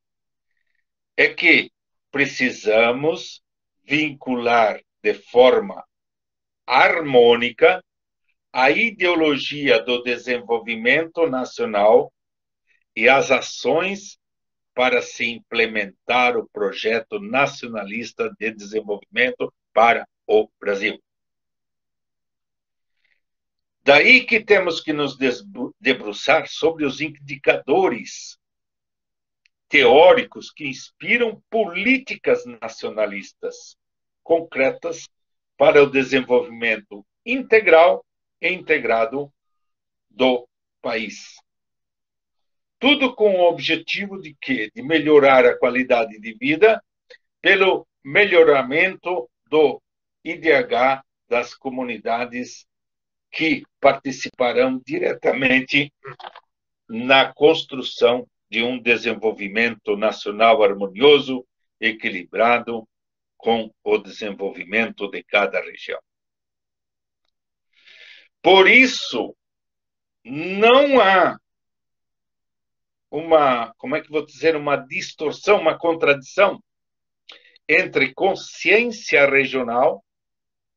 é que precisamos vincular de forma harmônica a ideologia do desenvolvimento nacional e as ações para se implementar o projeto nacionalista de desenvolvimento para o Brasil. Daí que temos que nos debruçar sobre os indicadores teóricos que inspiram políticas nacionalistas concretas para o desenvolvimento integral e integrado do país. Tudo com o objetivo de quê? De melhorar a qualidade de vida pelo melhoramento do IDH das comunidades que participarão diretamente na construção de um desenvolvimento nacional harmonioso, equilibrado com o desenvolvimento de cada região. Por isso, não há uma distorção, uma contradição entre consciência regional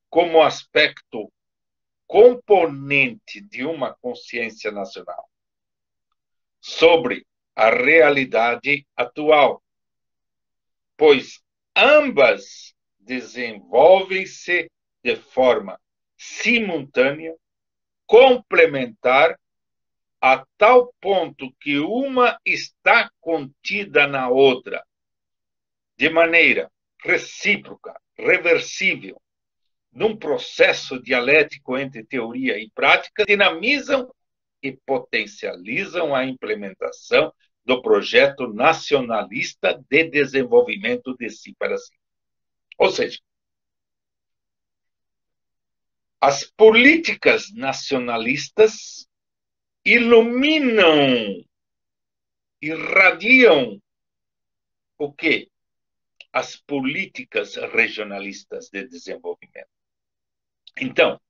como aspecto componente de uma consciência nacional sobre a realidade atual, pois ambas desenvolvem-se de forma simultânea, complementar, a tal ponto que uma está contida na outra, de maneira recíproca, reversível, num processo dialético entre teoria e prática, dinamizam e potencializam a implementação do projeto nacionalista de desenvolvimento de si para si. Ou seja, as políticas nacionalistas iluminam, irradiam o quê? As políticas regionalistas de desenvolvimento. Então,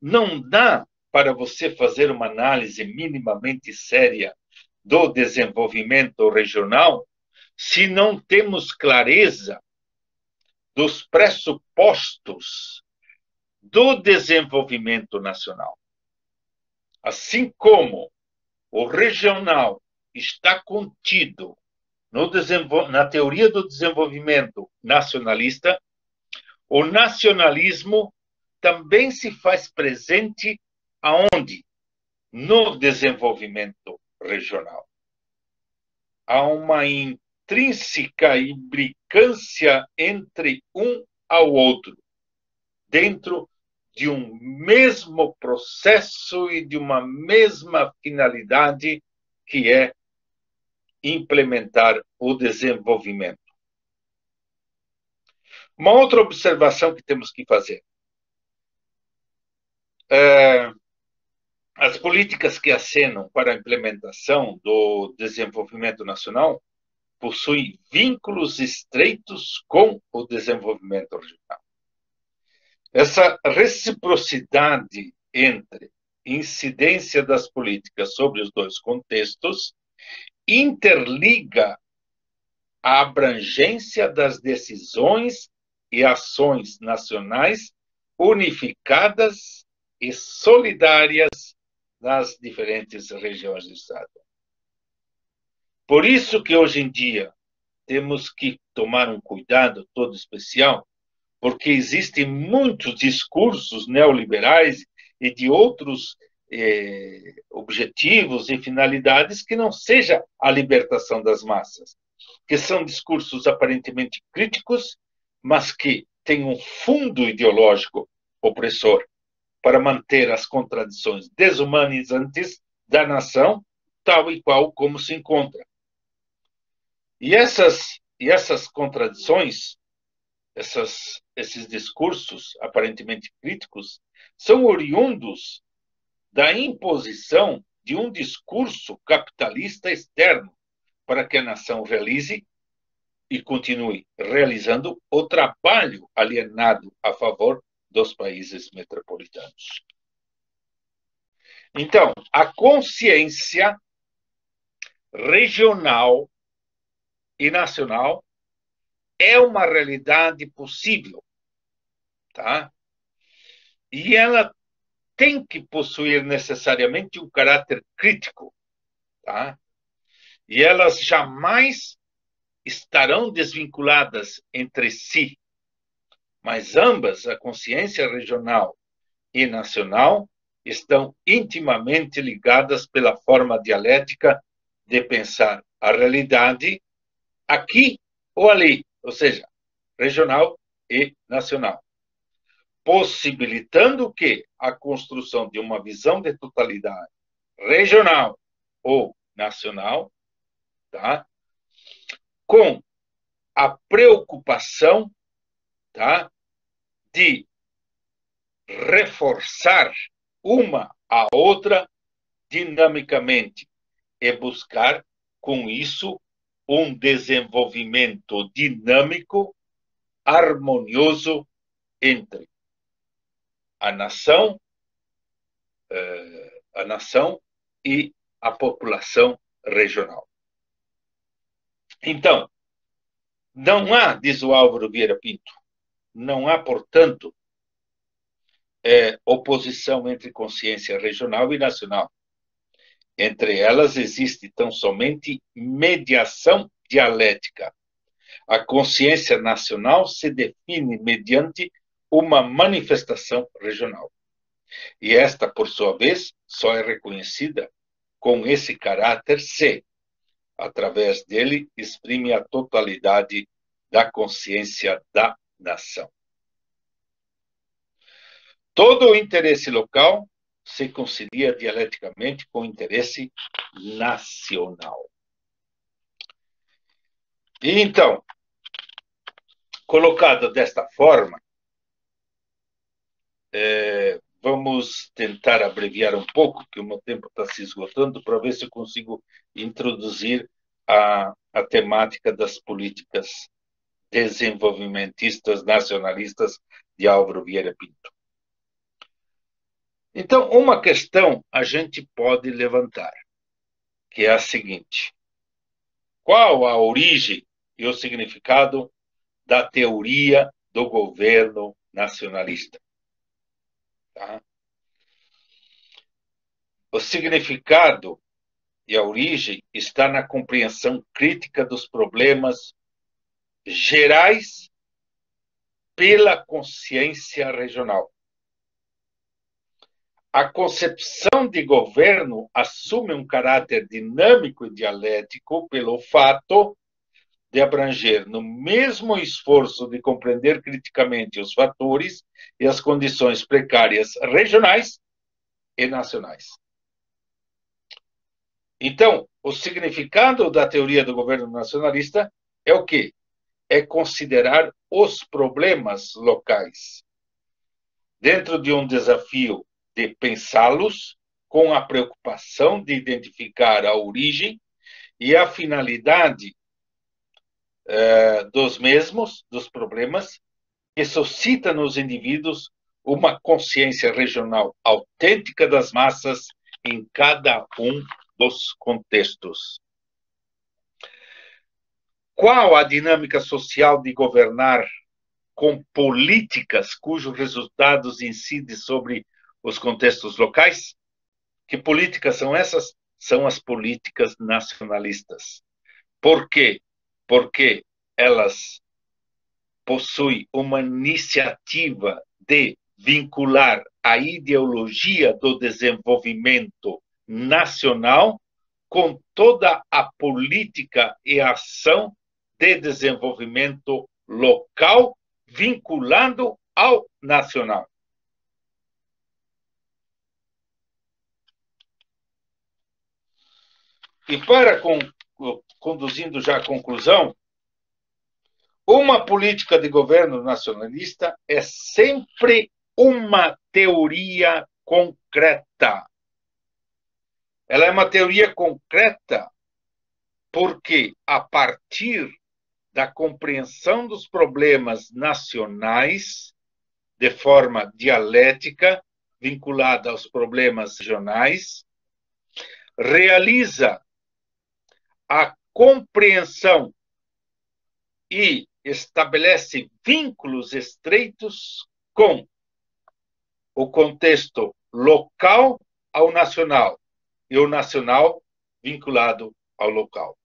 não dá para você fazer uma análise minimamente séria do desenvolvimento regional se não temos clareza dos pressupostos do desenvolvimento nacional. Assim como o regional está contido na teoria do desenvolvimento nacionalista, o nacionalismo também se faz presente aonde? No desenvolvimento regional. Há uma intrínseca imbricância entre um ao outro, dentro de um mesmo processo e de uma mesma finalidade, que é implementar o desenvolvimento. Uma outra observação que temos que fazer. As políticas que acenam para a implementação do desenvolvimento nacional possuem vínculos estreitos com o desenvolvimento regional. Essa reciprocidade entre incidência das políticas sobre os dois contextos interliga a abrangência das decisões e ações nacionais unificadas e solidárias nas diferentes regiões do Estado. Por isso que hoje em dia temos que tomar um cuidado todo especial, porque existem muitos discursos neoliberais e de outros objetivos e finalidades que não seja a libertação das massas, que são discursos aparentemente críticos, mas que têm um fundo ideológico opressor para manter as contradições desumanizantes da nação tal e qual como se encontra. E essas contradições, esses discursos aparentemente críticos, são oriundos da imposição de um discurso capitalista externo para que a nação realize e continue realizando o trabalho alienado a favor dos países metropolitanos. Então, a consciência regional e nacional é uma realidade possível, tá? E ela tem que possuir necessariamente um caráter crítico, tá? E elas jamais estarão desvinculadas entre si, mas ambas, a consciência regional e nacional, estão intimamente ligadas pela forma dialética de pensar a realidade aqui ou ali, ou seja, regional e nacional, possibilitando que a construção de uma visão de totalidade regional ou nacional, tá? Com a preocupação, tá? De reforçar uma a outra dinamicamente e buscar, com isso, um desenvolvimento dinâmico, harmonioso entre a nação e a população regional. Então, não há, diz o Álvaro Vieira Pinto, não há, portanto, oposição entre consciência regional e nacional. Entre elas existe tão somente mediação dialética. A consciência nacional se define mediante uma manifestação regional. E esta, por sua vez, só é reconhecida com esse caráter se, através dele, exprime a totalidade da consciência da nação. Todo o interesse local se concilia dialeticamente com o interesse nacional. E então, colocado desta forma, vamos tentar abreviar um pouco, que o meu tempo está se esgotando, para ver se eu consigo introduzir a temática das políticas desenvolvimentistas nacionalistas de Álvaro Vieira Pinto. Então, uma questão a gente pode levantar, que é a seguinte: qual a origem e o significado da teoria do governo nacionalista? Tá? O significado e a origem está na compreensão crítica dos problemas gerais pela consciência regional. A concepção de governo assume um caráter dinâmico e dialético pelo fato de abranger no mesmo esforço de compreender criticamente os fatores e as condições precárias regionais e nacionais. Então, o significado da teoria do governo nacionalista é o quê? É considerar os problemas locais dentro de um desafio de pensá-los com a preocupação de identificar a origem e a finalidade dos mesmos, dos problemas, que suscita nos indivíduos uma consciência regional autêntica das massas em cada um dos contextos. Qual a dinâmica social de governar com políticas cujos resultados incidem sobre os contextos locais? Que políticas são essas? São as políticas nacionalistas. Por quê? Porque elas possuem uma iniciativa de vincular a ideologia do desenvolvimento nacional com toda a política e ação de desenvolvimento local, vinculando ao nacional. E para conduzindo já à conclusão, uma política de governo nacionalista é sempre uma teoria concreta. Ela é uma teoria concreta porque, a partir da compreensão dos problemas nacionais, de forma dialética, vinculada aos problemas regionais, realiza a compreensão e estabelece vínculos estreitos com o contexto local ao nacional e o nacional vinculado ao local.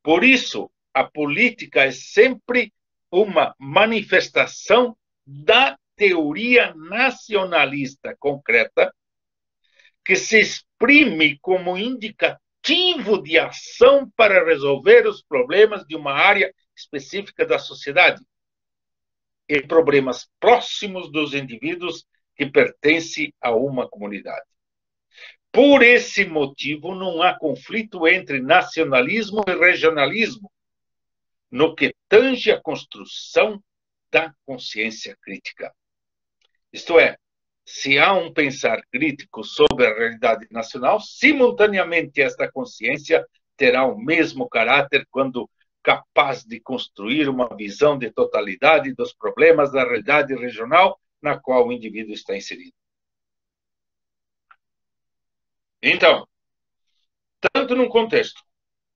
Por isso, a política é sempre uma manifestação da teoria nacionalista concreta que se exprime como indicativo de ação para resolver os problemas de uma área específica da sociedade e problemas próximos dos indivíduos que pertencem a uma comunidade. Por esse motivo, não há conflito entre nacionalismo e regionalismo no que tange a construção da consciência crítica. Isto é, se há um pensar crítico sobre a realidade nacional, simultaneamente esta consciência terá o mesmo caráter quando capaz de construir uma visão de totalidade dos problemas da realidade regional na qual o indivíduo está inserido. Então, tanto num contexto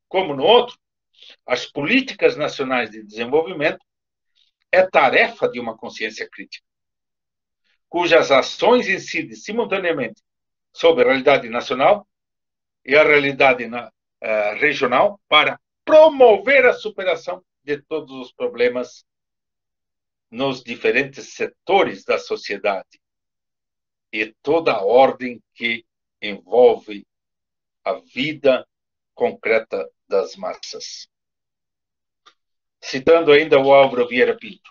como no outro, as políticas nacionais de desenvolvimento é tarefa de uma consciência crítica, cujas ações incidem simultaneamente sobre a realidade nacional e a realidade regional para promover a superação de todos os problemas nos diferentes setores da sociedade e toda a ordem que envolve a vida concreta das massas. Citando ainda o Álvaro Vieira Pinto.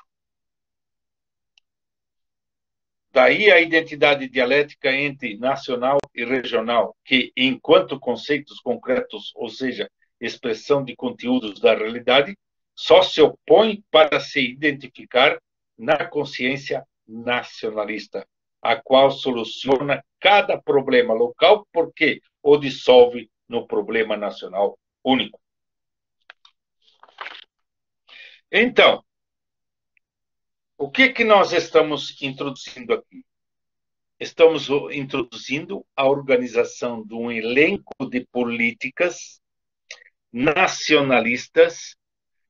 Daí a identidade dialética entre nacional e regional, que, enquanto conceitos concretos, ou seja, expressão de conteúdos da realidade, só se opõe para se identificar na consciência nacionalista, a qual soluciona cada problema local porque o dissolve no problema nacional único. Então, o que nós estamos introduzindo aqui? Estamos introduzindo a organização de um elenco de políticas nacionalistas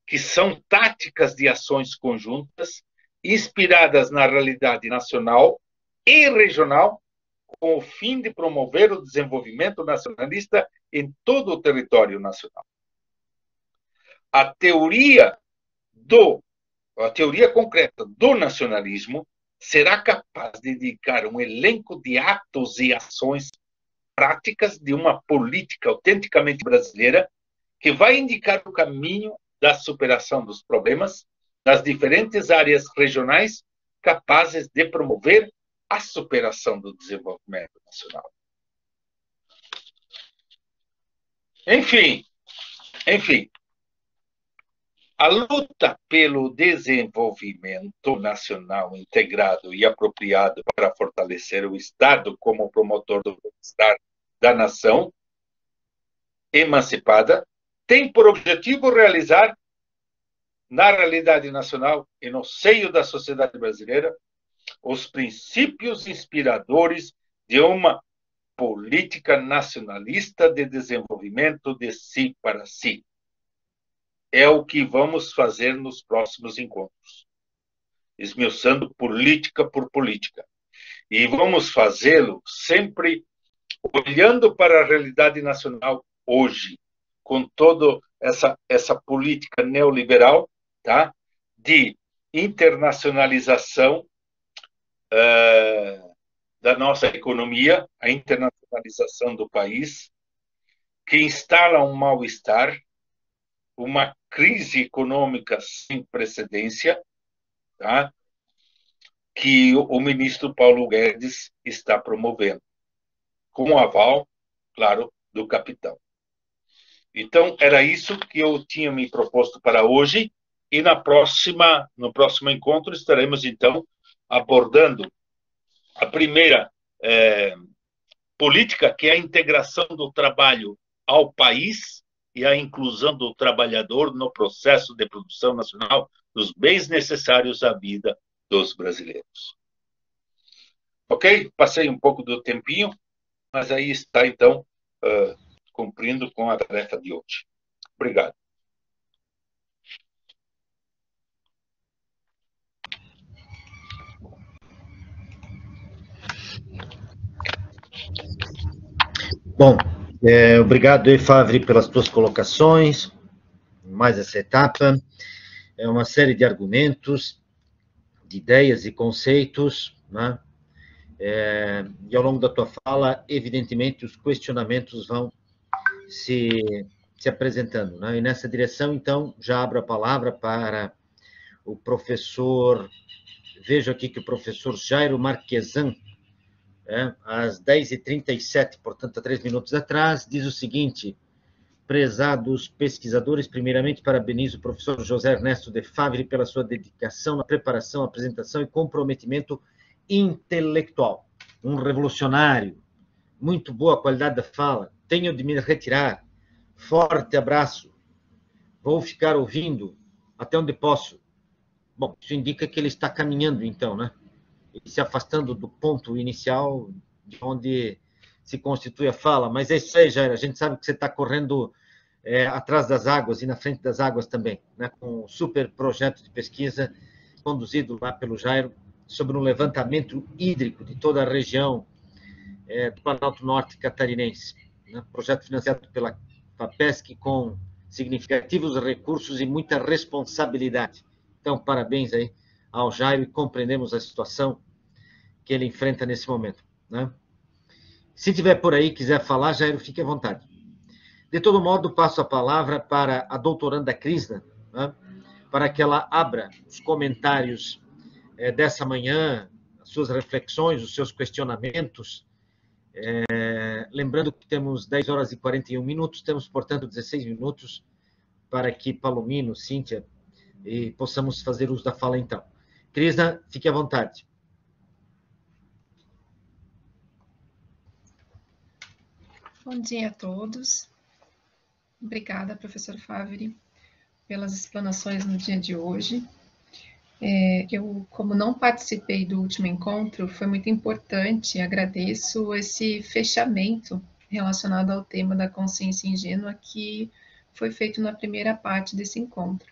que são táticas de ações conjuntas inspiradas na realidade nacional e regional com o fim de promover o desenvolvimento nacionalista em todo o território nacional. A teoria concreta do nacionalismo será capaz de indicar um elenco de atos e ações práticas de uma política autenticamente brasileira que vai indicar o caminho da superação dos problemas das diferentes áreas regionais capazes de promover a superação do desenvolvimento nacional. Enfim, a luta pelo desenvolvimento nacional integrado e apropriado para fortalecer o Estado como promotor do bem-estar da nação emancipada tem por objetivo realizar, na realidade nacional e no seio da sociedade brasileira, os princípios inspiradores de uma política nacionalista de desenvolvimento de si para si. É o que vamos fazer nos próximos encontros, esmiuçando política por política. E vamos fazê-lo sempre olhando para a realidade nacional hoje, com toda essa política neoliberal, tá? De internacionalização da nossa economia, a internacionalização do país, que instala um mal-estar, uma crise econômica sem precedência, tá? Que o ministro Paulo Guedes está promovendo, com o aval, claro, do capitão. Então, era isso que eu tinha me proposto para hoje, e no próximo encontro estaremos, então, abordando a primeira política, que é a integração do trabalho ao país e a inclusão do trabalhador no processo de produção nacional dos bens necessários à vida dos brasileiros. Ok? Passei um pouco do tempinho, mas aí está, então, cumprindo com a tarefa de hoje. Obrigado. Bom, obrigado, Favre, pelas tuas colocações, mais essa etapa. É uma série de argumentos, de ideias e conceitos, né? E ao longo da tua fala, evidentemente, os questionamentos vão se apresentando, né? E nessa direção, então, já abro a palavra para o professor, vejo aqui que o professor Jairo Marquesan, às 10h37, portanto, há 3 minutos atrás, diz o seguinte: prezados pesquisadores, primeiramente parabenizo o professor José Ernesto de Favre pela sua dedicação na preparação, apresentação e comprometimento intelectual. Um revolucionário, muito boa qualidade da fala, tenho de me retirar, forte abraço, vou ficar ouvindo até onde posso. Bom, isso indica que ele está caminhando, então, né? E se afastando do ponto inicial de onde se constitui a fala, mas é isso aí, Jair, a gente sabe que você está correndo atrás das águas e na frente das águas também, né, com um super projeto de pesquisa conduzido lá pelo Jairo sobre um levantamento hídrico de toda a região do Planalto Norte catarinense, né, projeto financiado pela FAPESC com significativos recursos e muita responsabilidade. Então, parabéns aí ao Jairo e compreendemos a situação que ele enfrenta nesse momento, né? Se tiver por aí, quiser falar, Jairo, fique à vontade. De todo modo, passo a palavra para a doutoranda Krishna, né, para que ela abra os comentários dessa manhã, as suas reflexões, os seus questionamentos. Lembrando que temos 10h41, temos, portanto, 16 minutos para que Palomino, Cíntia, e possamos fazer uso da fala, então. Krishna, fique à vontade. Bom dia a todos. Obrigada, professor Favre, pelas explanações no dia de hoje. Eu, como não participei do último encontro, foi muito importante, agradeço esse fechamento relacionado ao tema da consciência ingênua que foi feito na primeira parte desse encontro.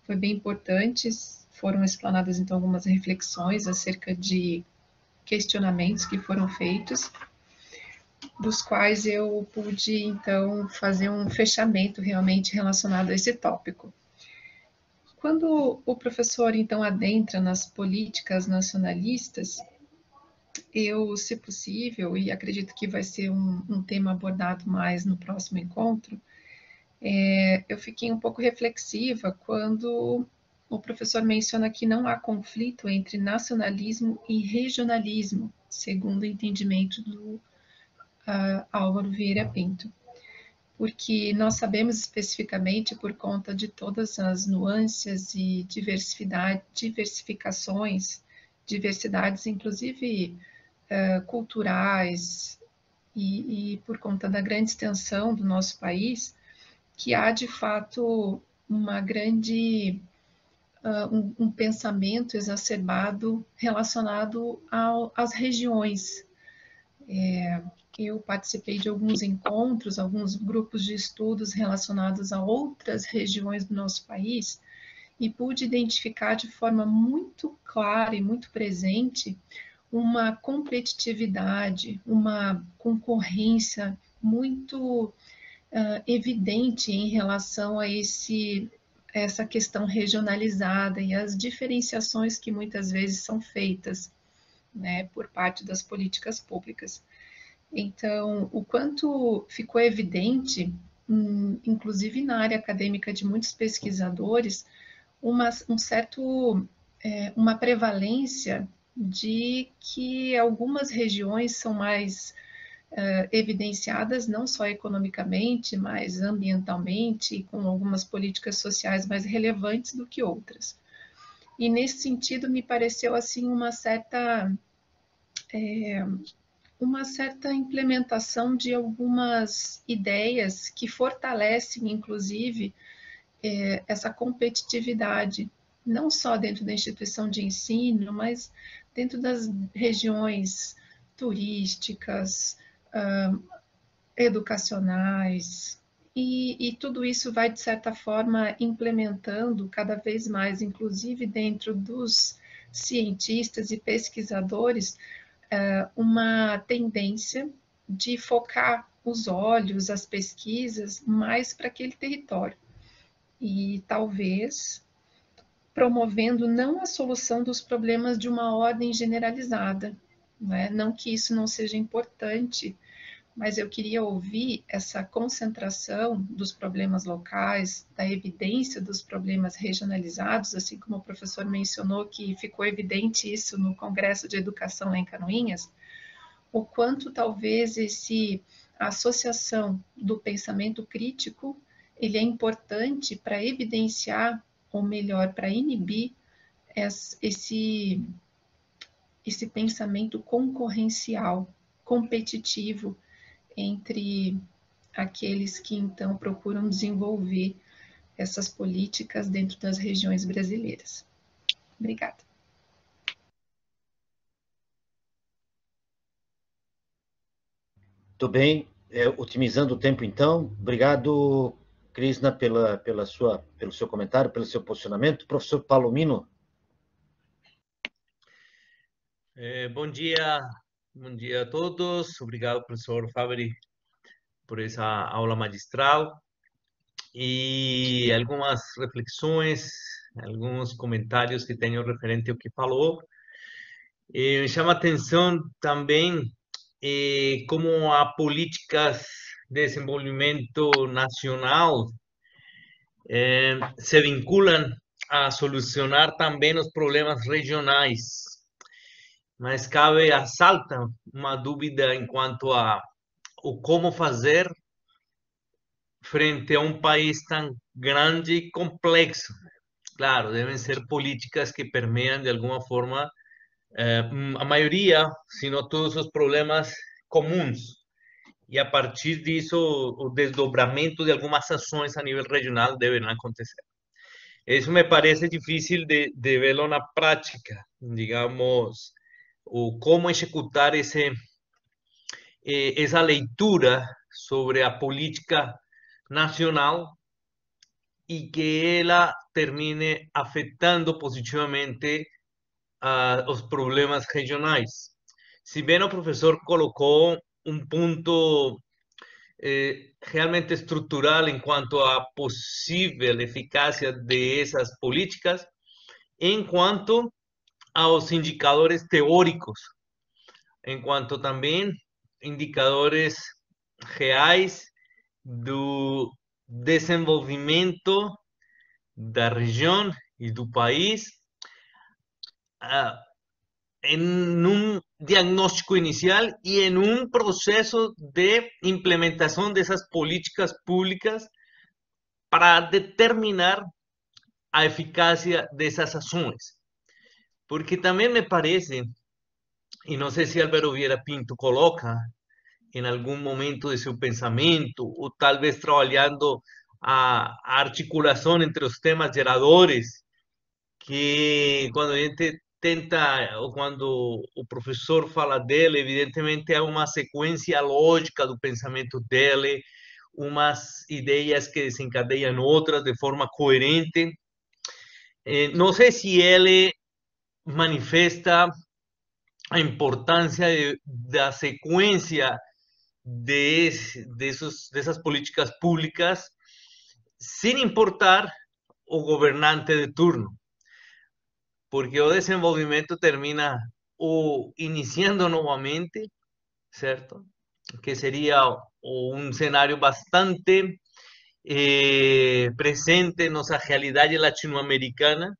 Foi bem importante, foram explanadas então algumas reflexões acerca de questionamentos que foram feitos, dos quais eu pude, então, fazer um fechamento realmente relacionado a esse tópico. Quando o professor, então, adentra nas políticas nacionalistas, eu, se possível, e acredito que vai ser um tema abordado mais no próximo encontro, eu fiquei um pouco reflexiva quando o professor menciona que não há conflito entre nacionalismo e regionalismo, segundo o entendimento do Álvaro Vieira Pinto, porque nós sabemos especificamente, por conta de todas as nuances e diversidades, inclusive culturais, e por conta da grande extensão do nosso país, que há de fato uma grande um pensamento exacerbado relacionado às regiões. Eu participei de alguns encontros, alguns grupos de estudos relacionados a outras regiões do nosso país e pude identificar de forma muito clara e muito presente uma competitividade, uma concorrência muito evidente em relação a essa questão regionalizada e as diferenciações que muitas vezes são feitas, né, por parte das políticas públicas. Então, o quanto ficou evidente, inclusive na área acadêmica de muitos pesquisadores, uma prevalência de que algumas regiões são mais evidenciadas, não só economicamente, mas ambientalmente, com algumas políticas sociais mais relevantes do que outras. E nesse sentido, me pareceu assim uma certa implementação de algumas ideias que fortalecem, inclusive, essa competitividade, não só dentro da instituição de ensino, mas dentro das regiões turísticas, educacionais, e tudo isso vai, de certa forma, implementando cada vez mais, inclusive dentro dos cientistas e pesquisadores, uma tendência de focar os olhos, as pesquisas, mais para aquele território. E talvez promovendo não a solução dos problemas de uma ordem generalizada, né? Não que isso não seja importante, mas eu queria ouvir essa concentração dos problemas locais, da evidência dos problemas regionalizados, assim como o professor mencionou que ficou evidente isso no Congresso de Educação lá em Canoinhas, o quanto talvez a associação do pensamento crítico ele é importante para evidenciar, ou melhor, para inibir esse pensamento concorrencial, competitivo entre aqueles que então procuram desenvolver essas políticas dentro das regiões brasileiras. Obrigada. Muito bem, otimizando o tempo então. Obrigado, Krishna, pelo seu comentário, pelo seu posicionamento. Professor Palomino. Bom dia a todos. Obrigado, professor Faveri, por essa aula magistral e algumas reflexões, alguns comentários que tenho referente ao que falou. Me chama a atenção também como a políticas de desenvolvimento nacional se vinculam a solucionar também os problemas regionais. Mas salta uma dúvida em quanto a o como fazer frente a um país tão grande e complexo. Claro, devem ser políticas que permeiam de alguma forma a maioria, se não todos os problemas comuns. E a partir disso, o desdobramento de algumas ações a nível regional devem acontecer. Isso me parece difícil de verlo na prática, digamos, o como executar essa leitura sobre a política nacional e que ela termine afetando positivamente os problemas regionais. Se bem o professor colocou um ponto realmente estrutural em quanto à possível eficácia dessas políticas, enquanto aos indicadores teóricos, enquanto também indicadores reais do desenvolvimento da região e do país em um diagnóstico inicial e em um processo de implementação dessas políticas públicas para determinar a eficácia dessas ações. Porque também me parece, e não sei se Álvaro Vieira Pinto coloca em algum momento de seu pensamento, ou talvez trabalhando a articulação entre os temas geradores, que quando a gente tenta, ou quando o professor fala dele, evidentemente há uma sequência lógica do pensamento dele, umas ideias que desencadeiam outras de forma coerente. Não sei se ele manifesta a importância da sequência dessas políticas públicas, sem importar o governante de turno, porque o desenvolvimento termina ou iniciando novamente, certo? que sería un cenário bastante presente en nuestra realidad latinoamericana.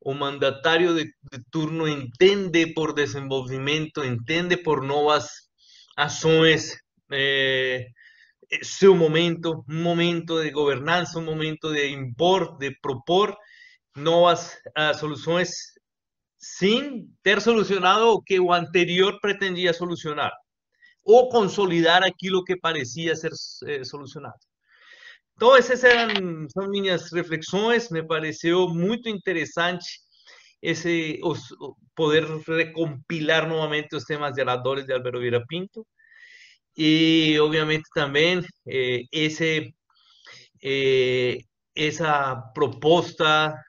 O mandatário de turno entende por desenvolvimento, entende por novas ações, seu momento, um momento de governança, um momento de impor, de propor novas soluções, sem ter solucionado o que o anterior pretendia solucionar, ou consolidar aquilo que parecia ser solucionado. Então, essas são minhas reflexões. Me pareceu muito interessante poder recompilar novamente os temas de Aladores de Álvaro Vieira Pinto. E, obviamente, também essa proposta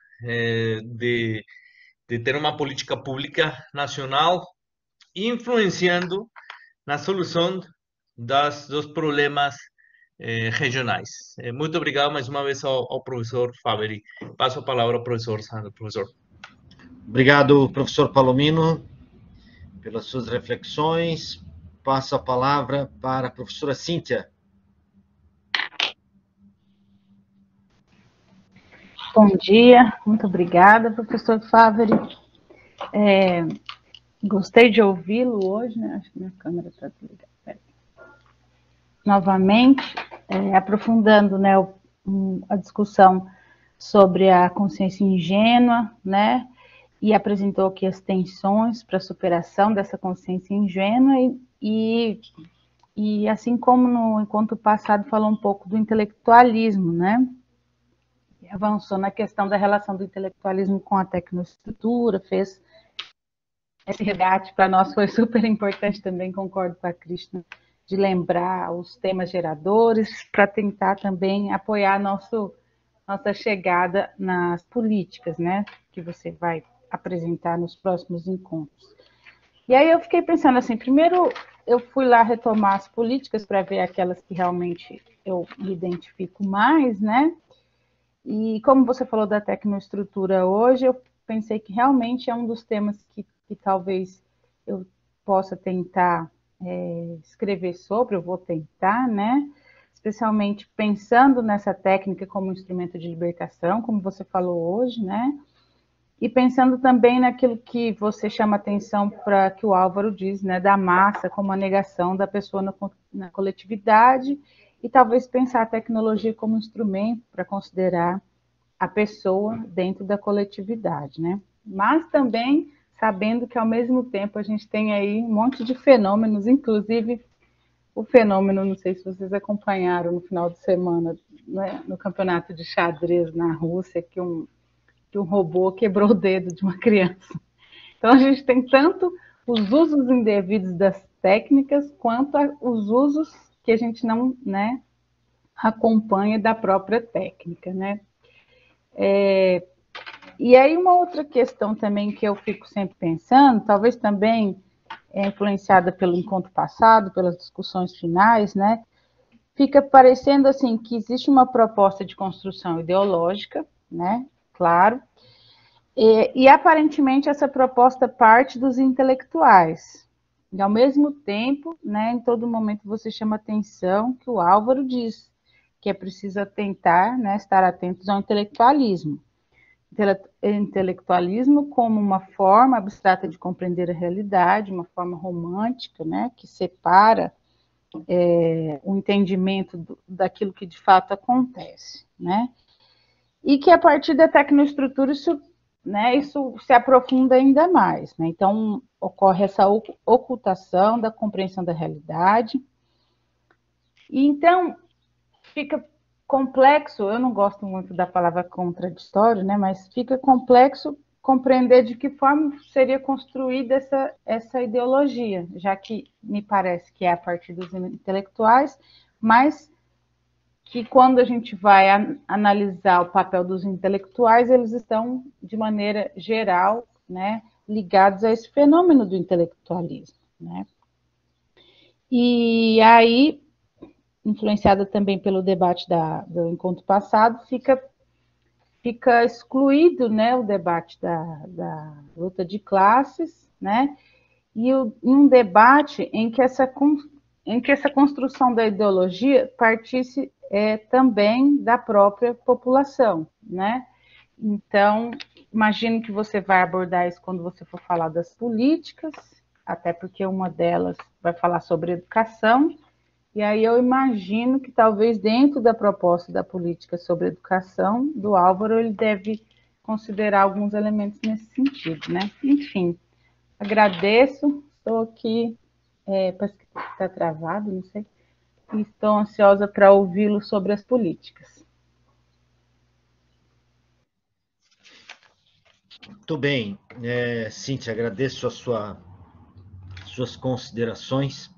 de ter uma política pública nacional influenciando na solução dos problemas regionais. Muito obrigado mais uma vez ao professor Faveri. Passo a palavra ao professor Sandro. Professor. Obrigado, professor Palomino, pelas suas reflexões. Passo a palavra para a professora Cíntia. Bom dia, muito obrigada, professor Faveri. Gostei de ouvi-lo hoje, né? Acho que minha câmera está desligada. Novamente, aprofundando, né, a discussão sobre a consciência ingênua, né? E apresentou aqui as tensões para a superação dessa consciência ingênua e assim como no encontro passado falou um pouco do intelectualismo, né? E avançou na questão da relação do intelectualismo com a tecnoestrutura, fez esse resgate para nós, foi super importante também, concordo com a Krishna, de lembrar os temas geradores, para tentar também apoiar nossa chegada nas políticas, né, que você vai apresentar nos próximos encontros. E aí eu fiquei pensando assim, primeiro eu fui lá retomar as políticas para ver aquelas que realmente eu me identifico mais, né, e como você falou da tecnoestrutura hoje, eu pensei que realmente é um dos temas que talvez eu possa tentar escrever sobre, eu vou tentar, né? Especialmente pensando nessa técnica como instrumento de libertação, como você falou hoje, né? E pensando também naquilo que você chama atenção para que o Álvaro diz, né? Da massa como a negação da pessoa na coletividade e talvez pensar a tecnologia como instrumento para considerar a pessoa dentro da coletividade, né? Mas também sabendo que, ao mesmo tempo, a gente tem aí um monte de fenômenos, inclusive o fenômeno, não sei se vocês acompanharam no final de semana, né, no campeonato de xadrez na Rússia, que um robô quebrou o dedo de uma criança. Então, a gente tem tanto os usos indevidos das técnicas, quanto os usos que a gente não, né, acompanha da própria técnica, né? E aí uma outra questão também que eu fico sempre pensando, talvez também influenciada pelo encontro passado, pelas discussões finais, né? Fica parecendo assim que existe uma proposta de construção ideológica, né? Claro. E aparentemente essa proposta parte dos intelectuais. E ao mesmo tempo, né, em todo momento você chama atenção que o Álvaro diz que é preciso tentar, né, estar atentos ao intelectualismo. Intelectualismo como uma forma abstrata de compreender a realidade, uma forma romântica, né, que separa o entendimento daquilo que de fato acontece, né, e que a partir da tecnoestrutura isso se aprofunda ainda mais, né, então ocorre essa ocultação da compreensão da realidade, e então fica complexo, eu não gosto muito da palavra contraditório, né, mas fica complexo compreender de que forma seria construída essa ideologia, já que me parece que é a partir dos intelectuais, mas que quando a gente vai analisar o papel dos intelectuais, eles estão, de maneira geral, né, ligados a esse fenômeno do intelectualismo, né. E aí, influenciada também pelo debate do encontro passado, fica excluído, né, o debate da luta de classes, né, e um debate em que em que essa construção da ideologia partisse também da própria população, né? Então, imagino que você vai abordar isso quando você for falar das políticas, até porque uma delas vai falar sobre educação, e aí eu imagino que talvez dentro da proposta da política sobre educação do Álvaro, ele deve considerar alguns elementos nesse sentido, né? Enfim, agradeço, estou aqui, parece que está travado, não sei, e estou ansiosa para ouvi-lo sobre as políticas. Muito bem, Cíntia, agradeço suas considerações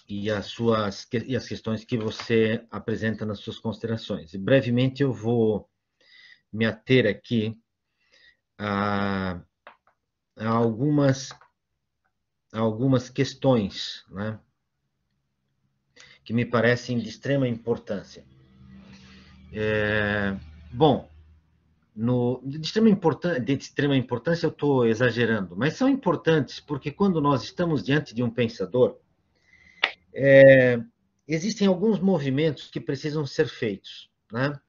e as questões que você apresenta nas suas considerações. E brevemente eu vou me ater aqui a algumas questões, né, que me parecem de extrema importância. Bom, de extrema importância eu estou exagerando, mas são importantes porque quando nós estamos diante de um pensador, existem alguns movimentos que precisam ser feitos, né?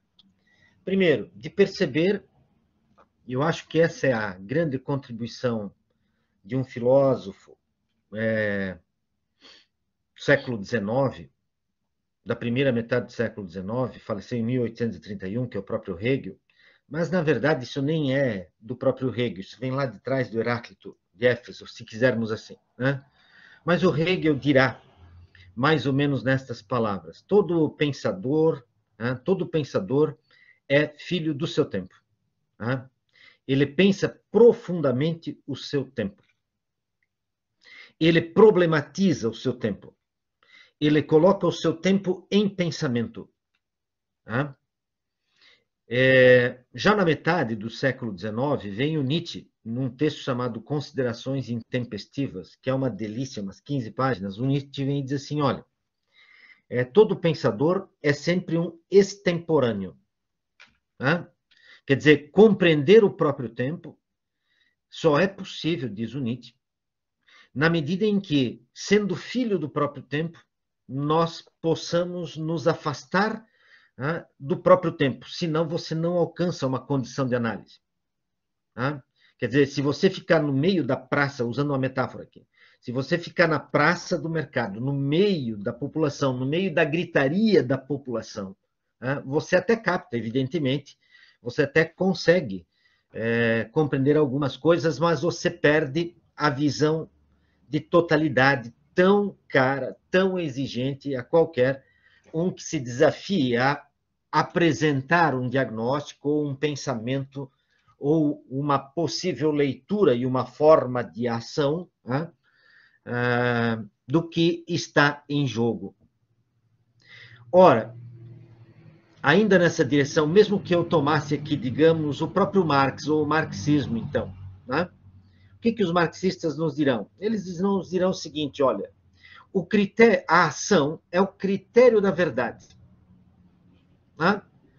Primeiro, de perceber, eu acho que essa é a grande contribuição de um filósofo do século XIX, da primeira metade do século XIX, faleceu em 1831, que é o próprio Hegel, mas, na verdade, isso nem é do próprio Hegel, isso vem lá de trás do Heráclito de Éfeso, se quisermos assim, né? Mas o Hegel dirá, mais ou menos nestas palavras, todo pensador é filho do seu tempo. Né? Ele pensa profundamente o seu tempo. Ele problematiza o seu tempo. Ele coloca o seu tempo em pensamento. Né? Já na metade do século XIX, vem o Nietzsche, num texto chamado Considerações Intempestivas, que é uma delícia, umas 15 páginas, o Nietzsche vem e diz assim, olha, todo pensador é sempre um extemporâneo. Né? Quer dizer, compreender o próprio tempo só é possível, diz o Nietzsche, na medida em que, sendo filho do próprio tempo, nós possamos nos afastar do próprio tempo, senão você não alcança uma condição de análise. Quer dizer, se você ficar no meio da praça, usando uma metáfora aqui, se você ficar na praça do mercado, no meio da população, no meio da gritaria da população, você até capta, evidentemente, você até consegue compreender algumas coisas, mas você perde a visão de totalidade tão cara, tão exigente a qualquer um que se desafie a apresentar um diagnóstico ou um pensamento ou uma possível leitura e uma forma de ação do que está em jogo. Ora, ainda nessa direção, mesmo que eu tomasse aqui, digamos, o próprio Marx ou o marxismo, então, né? O que os marxistas nos dirão? Eles nos dirão o seguinte, olha, a ação é o critério da verdade.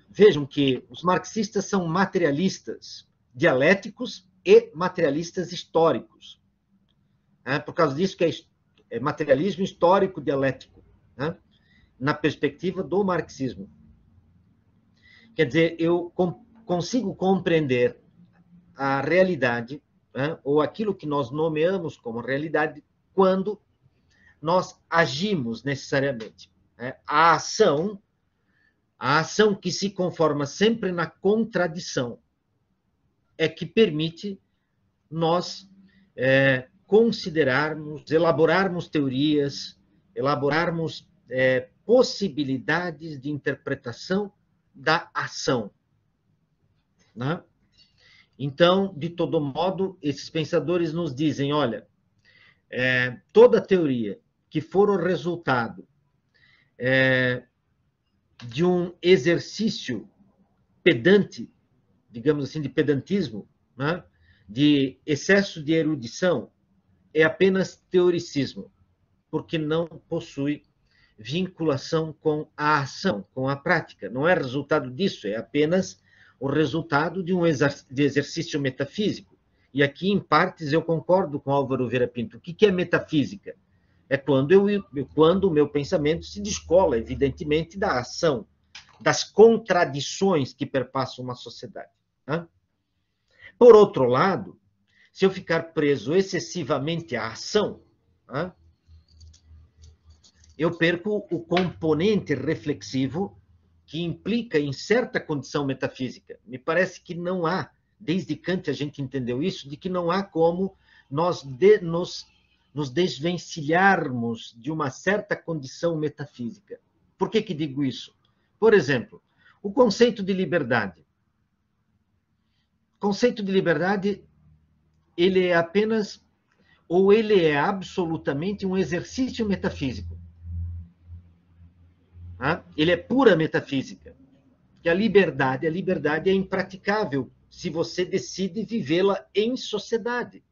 Vejam que os marxistas são materialistas dialéticos e materialistas históricos. Por causa disso que é materialismo histórico dialético, na perspectiva do marxismo. Quer dizer, eu consigo compreender a realidade, ou aquilo que nós nomeamos como realidade, quando nós agimos necessariamente. A ação que se conforma sempre na contradição, é que permite nós considerarmos, elaborarmos teorias, elaborarmos possibilidades de interpretação da ação. Né? Então, de todo modo, esses pensadores nos dizem, olha, toda teoria que for o resultado de um exercício pedante, digamos assim, de pedantismo, né? De excesso de erudição, é apenas teoricismo, porque não possui vinculação com a ação, com a prática. Não é resultado disso, é apenas o resultado de um exercício metafísico, E aqui, em partes, eu concordo com Álvaro Vieira Pinto. O que é metafísica? É quando o meu pensamento se descola, evidentemente, da ação, das contradições que perpassam uma sociedade. Né? Por outro lado, se eu ficar preso excessivamente à ação, né, eu perco o componente reflexivo que implica em certa condição metafísica. Me parece que não há, desde Kant a gente entendeu isso, de que não há como nós nos desvencilharmos de uma certa condição metafísica. Por que digo isso? Por exemplo, o conceito de liberdade. O conceito de liberdade, ele é apenas, ou ele é absolutamente um exercício metafísico. Ele é pura metafísica. Que a liberdade é impraticável se você decide vivê-la em sociedade.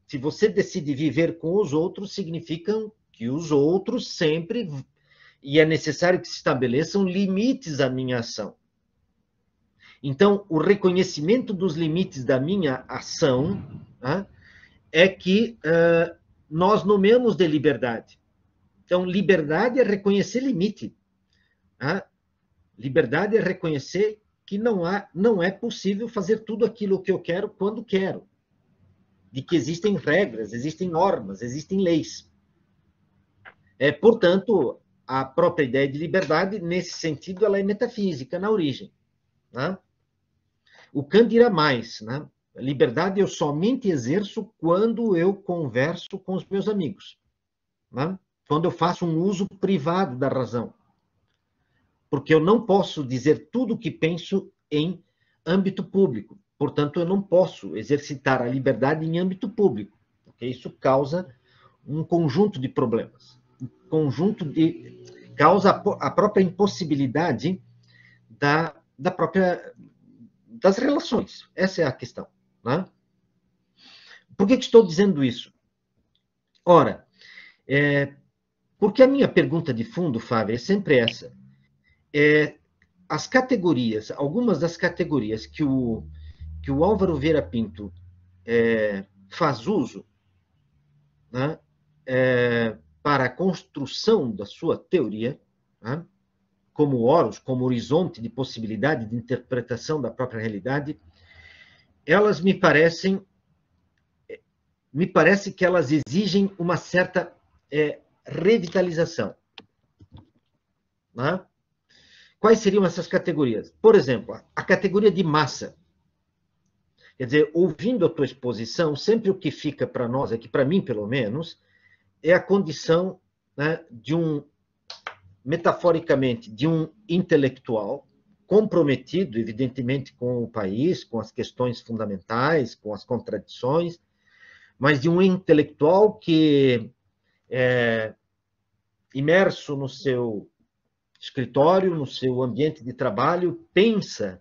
Se você decide viver com os outros, significa que os outros sempre, e é necessário que se estabeleçam limites à minha ação. Então, o reconhecimento dos limites da minha ação é que nós nomeamos de liberdade. Então, liberdade é reconhecer limite. Liberdade é reconhecer que não é possível fazer tudo aquilo que eu quero quando quero. De que existem regras, existem normas, existem leis. Portanto, a própria ideia de liberdade, nesse sentido, ela é metafísica na origem. O Kant dirá mais. A liberdade eu somente exerço quando eu converso com os meus amigos. Quando eu faço um uso privado da razão. Porque eu não posso dizer tudo o que penso em âmbito público. Portanto, eu não posso exercitar a liberdade em âmbito público, porque isso causa um conjunto de problemas. Causa a própria impossibilidade das relações. Essa é a questão. Por que estou dizendo isso? Ora, porque a minha pergunta de fundo, Fábio, é sempre essa. As categorias, algumas das categorias que o Álvaro Vieira Pinto faz uso para a construção da sua teoria, como horus, como horizonte de possibilidade de interpretação da própria realidade, elas me parece que elas exigem uma certa revitalização. Quais seriam essas categorias? Por exemplo, a categoria de massa. Quer dizer, ouvindo a tua exposição, sempre o que fica para nós, aqui para mim pelo menos, é a condição de metaforicamente, de um intelectual comprometido, evidentemente, com o país, com as questões fundamentais, com as contradições, mas de um intelectual que, imerso no seu escritório, no seu ambiente de trabalho, pensa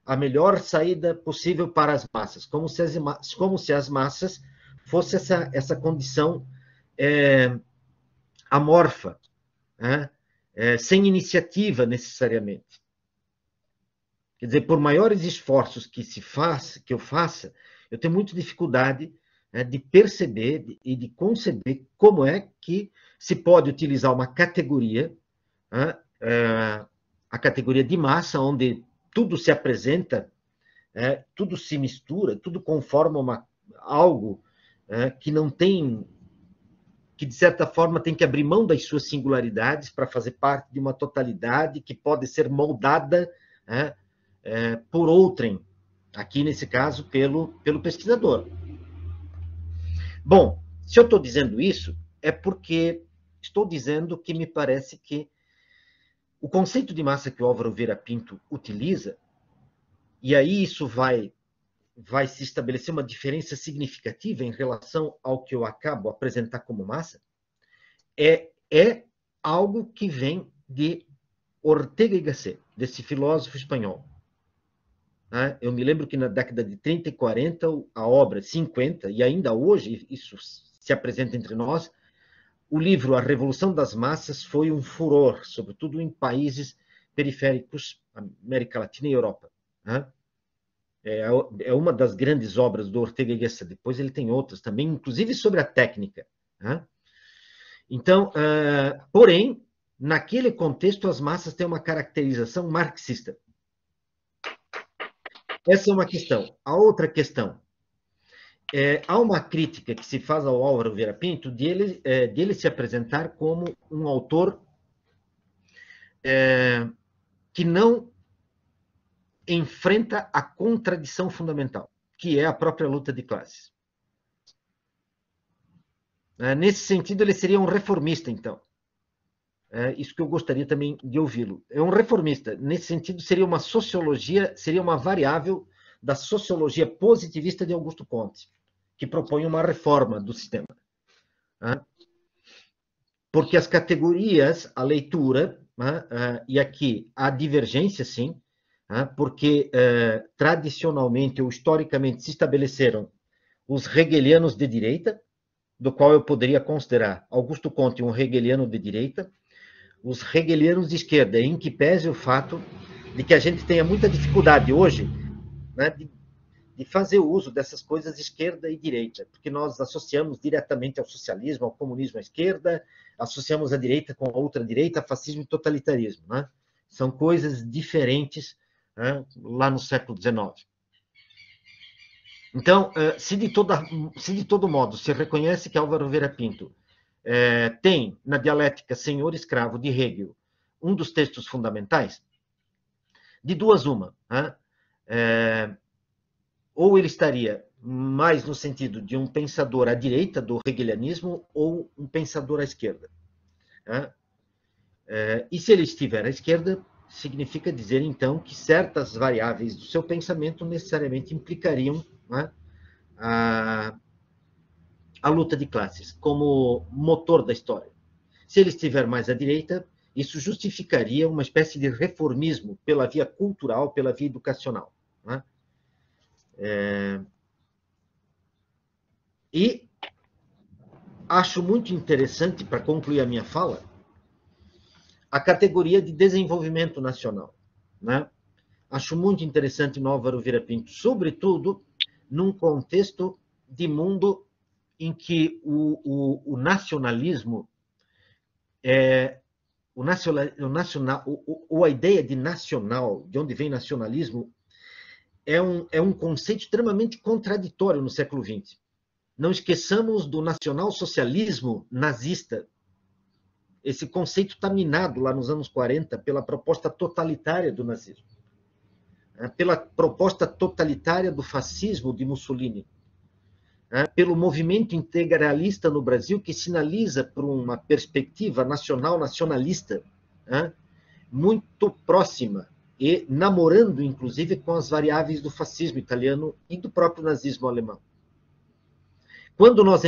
a melhor saída possível para as massas, como se as massas fosse essa condição amorfa, sem iniciativa necessariamente. Quer dizer, por maiores esforços que eu faça, eu tenho muita dificuldade de perceber e de conceber como é que se pode utilizar uma categoria, a categoria de massa, onde tudo se apresenta, tudo se mistura, tudo conforma algo que não tem, que de certa forma tem que abrir mão das suas singularidades para fazer parte de uma totalidade que pode ser moldada por outrem, aqui nesse caso pelo pesquisador. Bom, se eu estou dizendo isso, é porque estou dizendo que me parece que o conceito de massa que o Álvaro Vieira Pinto utiliza, e aí isso vai se estabelecer uma diferença significativa em relação ao que eu acabo de apresentar como massa, é algo que vem de Ortega y Gasset, desse filósofo espanhol. Eu me lembro que na década de 30 e 40, a obra 50, e ainda hoje isso se apresenta entre nós, o livro A Revolução das Massas foi um furor, sobretudo em países periféricos, América Latina e Europa. é uma das grandes obras do Ortega y Gasset. Depois ele tem outras também, inclusive sobre a técnica. Né? Então, porém, naquele contexto, as massas têm uma caracterização marxista. Essa é uma questão. A outra questão, há uma crítica que se faz ao Álvaro Vieira Pinto dele se apresentar como um autor que não enfrenta a contradição fundamental, que é a própria luta de classes. Nesse sentido, ele seria um reformista, então. Isso que eu gostaria também de ouvi-lo. É um reformista. Nesse sentido, seria uma sociologia, seria uma variável da sociologia positivista de Augusto Comte, que propõe uma reforma do sistema. Porque as categorias, a leitura, e aqui há divergência, sim, porque tradicionalmente ou historicamente se estabeleceram os hegelianos de direita, do qual eu poderia considerar Augusto Comte um hegeliano de direita, os hegelianos de esquerda, em que pese o fato de que a gente tenha muita dificuldade hoje, né, de fazer uso dessas coisas esquerda e direita, porque nós associamos diretamente ao socialismo, ao comunismo à esquerda, associamos a direita com a ultradireita, fascismo e totalitarismo. Né? São coisas diferentes, né, lá no século XIX. Então, se de todo modo se reconhece que Álvaro Vieira Pinto tem, na dialética Senhor Escravo, de Hegel, um dos textos fundamentais, de duas uma. Ou ele estaria mais no sentido de um pensador à direita do hegelianismo ou um pensador à esquerda. E se ele estiver à esquerda, significa dizer, então, que certas variáveis do seu pensamento necessariamente implicariam a luta de classes como motor da história. Se ele estiver mais à direita, isso justificaria uma espécie de reformismo pela via cultural, pela via educacional. E acho muito interessante, para concluir a minha fala, a categoria de desenvolvimento nacional. Acho muito interessante no Álvaro Vieira Pinto, sobretudo num contexto de mundo em que o nacionalismo, a ideia de nacional, de onde vem nacionalismo, é um conceito extremamente contraditório no século XX. Não esqueçamos do nacional-socialismo nazista. Esse conceito está minado lá nos anos 40 pela proposta totalitária do nazismo, pela proposta totalitária do fascismo de Mussolini, pelo movimento integralista no Brasil, que sinaliza por uma perspectiva nacionalista muito próxima e namorando, inclusive, com as variáveis do fascismo italiano e do próprio nazismo alemão. Quando nós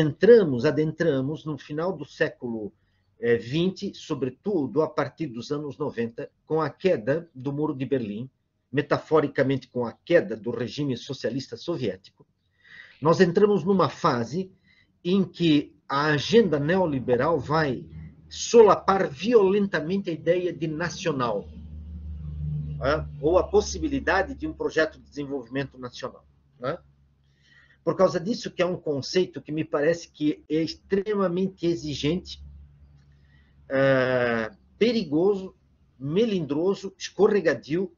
adentramos no final do século XX, sobretudo a partir dos anos 90, com a queda do Muro de Berlim, metaforicamente com a queda do regime socialista soviético, nós entramos numa fase em que a agenda neoliberal vai solapar violentamente a ideia de nacional, ou a possibilidade de um projeto de desenvolvimento nacional. Por causa disso, que é um conceito que me parece que é extremamente exigente, perigoso, melindroso, escorregadio,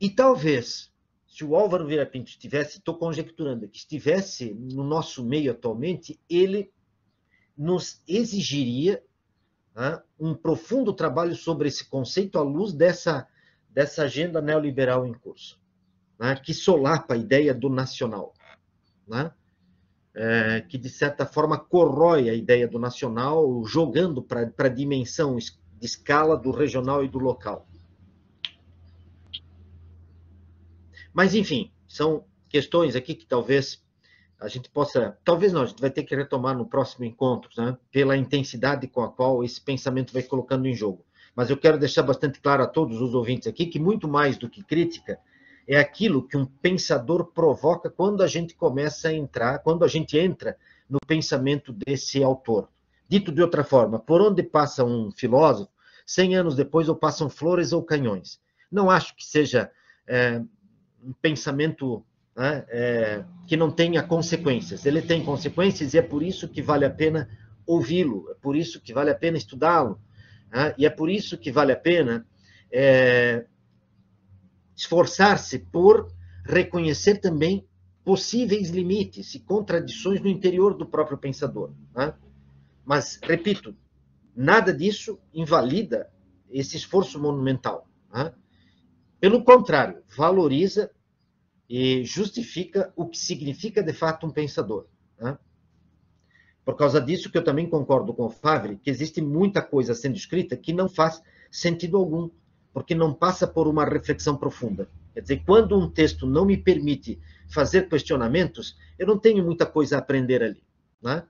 e talvez, se o Álvaro Vieira Pinto estivesse, estou conjecturando, que estivesse no nosso meio atualmente, ele nos exigiria um profundo trabalho sobre esse conceito à luz dessa agenda neoliberal em curso, que solapa a ideia do nacional, que, de certa forma, corrói a ideia do nacional, jogando para a dimensão de escala do regional e do local. Mas, enfim, são questões aqui que talvez a gente possa... Talvez não, a gente vai ter que retomar no próximo encontro, pela intensidade com a qual esse pensamento vai colocando em jogo. Mas eu quero deixar bastante claro a todos os ouvintes aqui que, muito mais do que crítica, é aquilo que um pensador provoca quando a gente começa a entrar, quando a gente entra no pensamento desse autor. Dito de outra forma, por onde passa um filósofo, 100 anos depois ou passam flores ou canhões. Não acho que seja... pensamento, né, que não tenha consequências. Ele tem consequências e é por isso que vale a pena ouvi-lo, é por isso que vale a pena estudá-lo, né, e é por isso que vale a pena esforçar-se por reconhecer também possíveis limites e contradições no interior do próprio pensador, né? Mas, repito, nada disso invalida esse esforço monumental, né? Pelo contrário, valoriza e justifica o que significa, de fato, um pensador, né? Por causa disso que eu também concordo com o Favre, que existe muita coisa sendo escrita que não faz sentido algum, porque não passa por uma reflexão profunda. Quer dizer, quando um texto não me permite fazer questionamentos, eu não tenho muita coisa a aprender ali, né?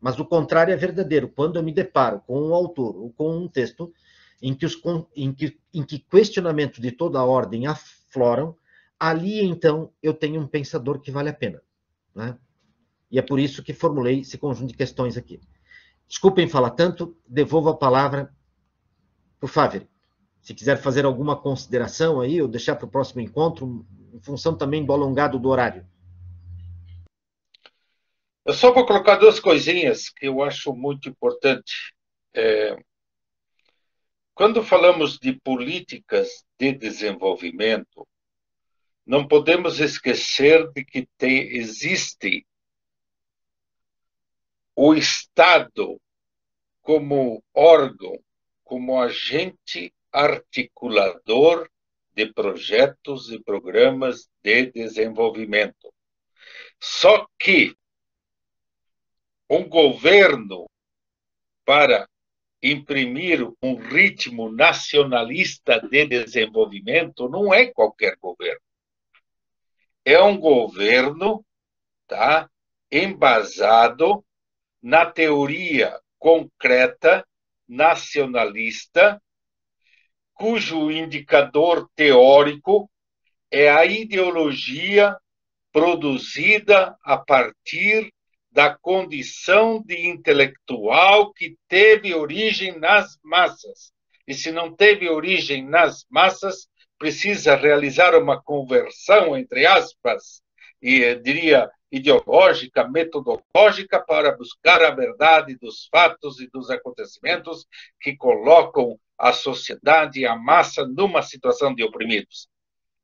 Mas o contrário é verdadeiro. Quando eu me deparo com um autor ou com um texto em que questionamentos de toda a ordem afloram, ali, então, eu tenho um pensador que vale a pena, né? E é por isso que formulei esse conjunto de questões aqui. Desculpem falar tanto, devolvo a palavra para o Favre. Se quiser fazer alguma consideração aí, ou deixar para o próximo encontro, em função também do alongado do horário. Eu só vou colocar duas coisinhas que eu acho muito importante. Quando falamos de políticas de desenvolvimento, não podemos esquecer de que existe o Estado como órgão, como agente articulador de projetos e programas de desenvolvimento. Só que um governo, para imprimir um ritmo nacionalista de desenvolvimento, não é qualquer governo. É um governo, tá, embasado na teoria concreta nacionalista, cujo indicador teórico é a ideologia produzida a partir da condição de intelectual que teve origem nas massas. E se não teve origem nas massas, precisa realizar uma conversão, entre aspas, e diria ideológica, metodológica, para buscar a verdade dos fatos e dos acontecimentos que colocam a sociedade e a massa numa situação de oprimidos.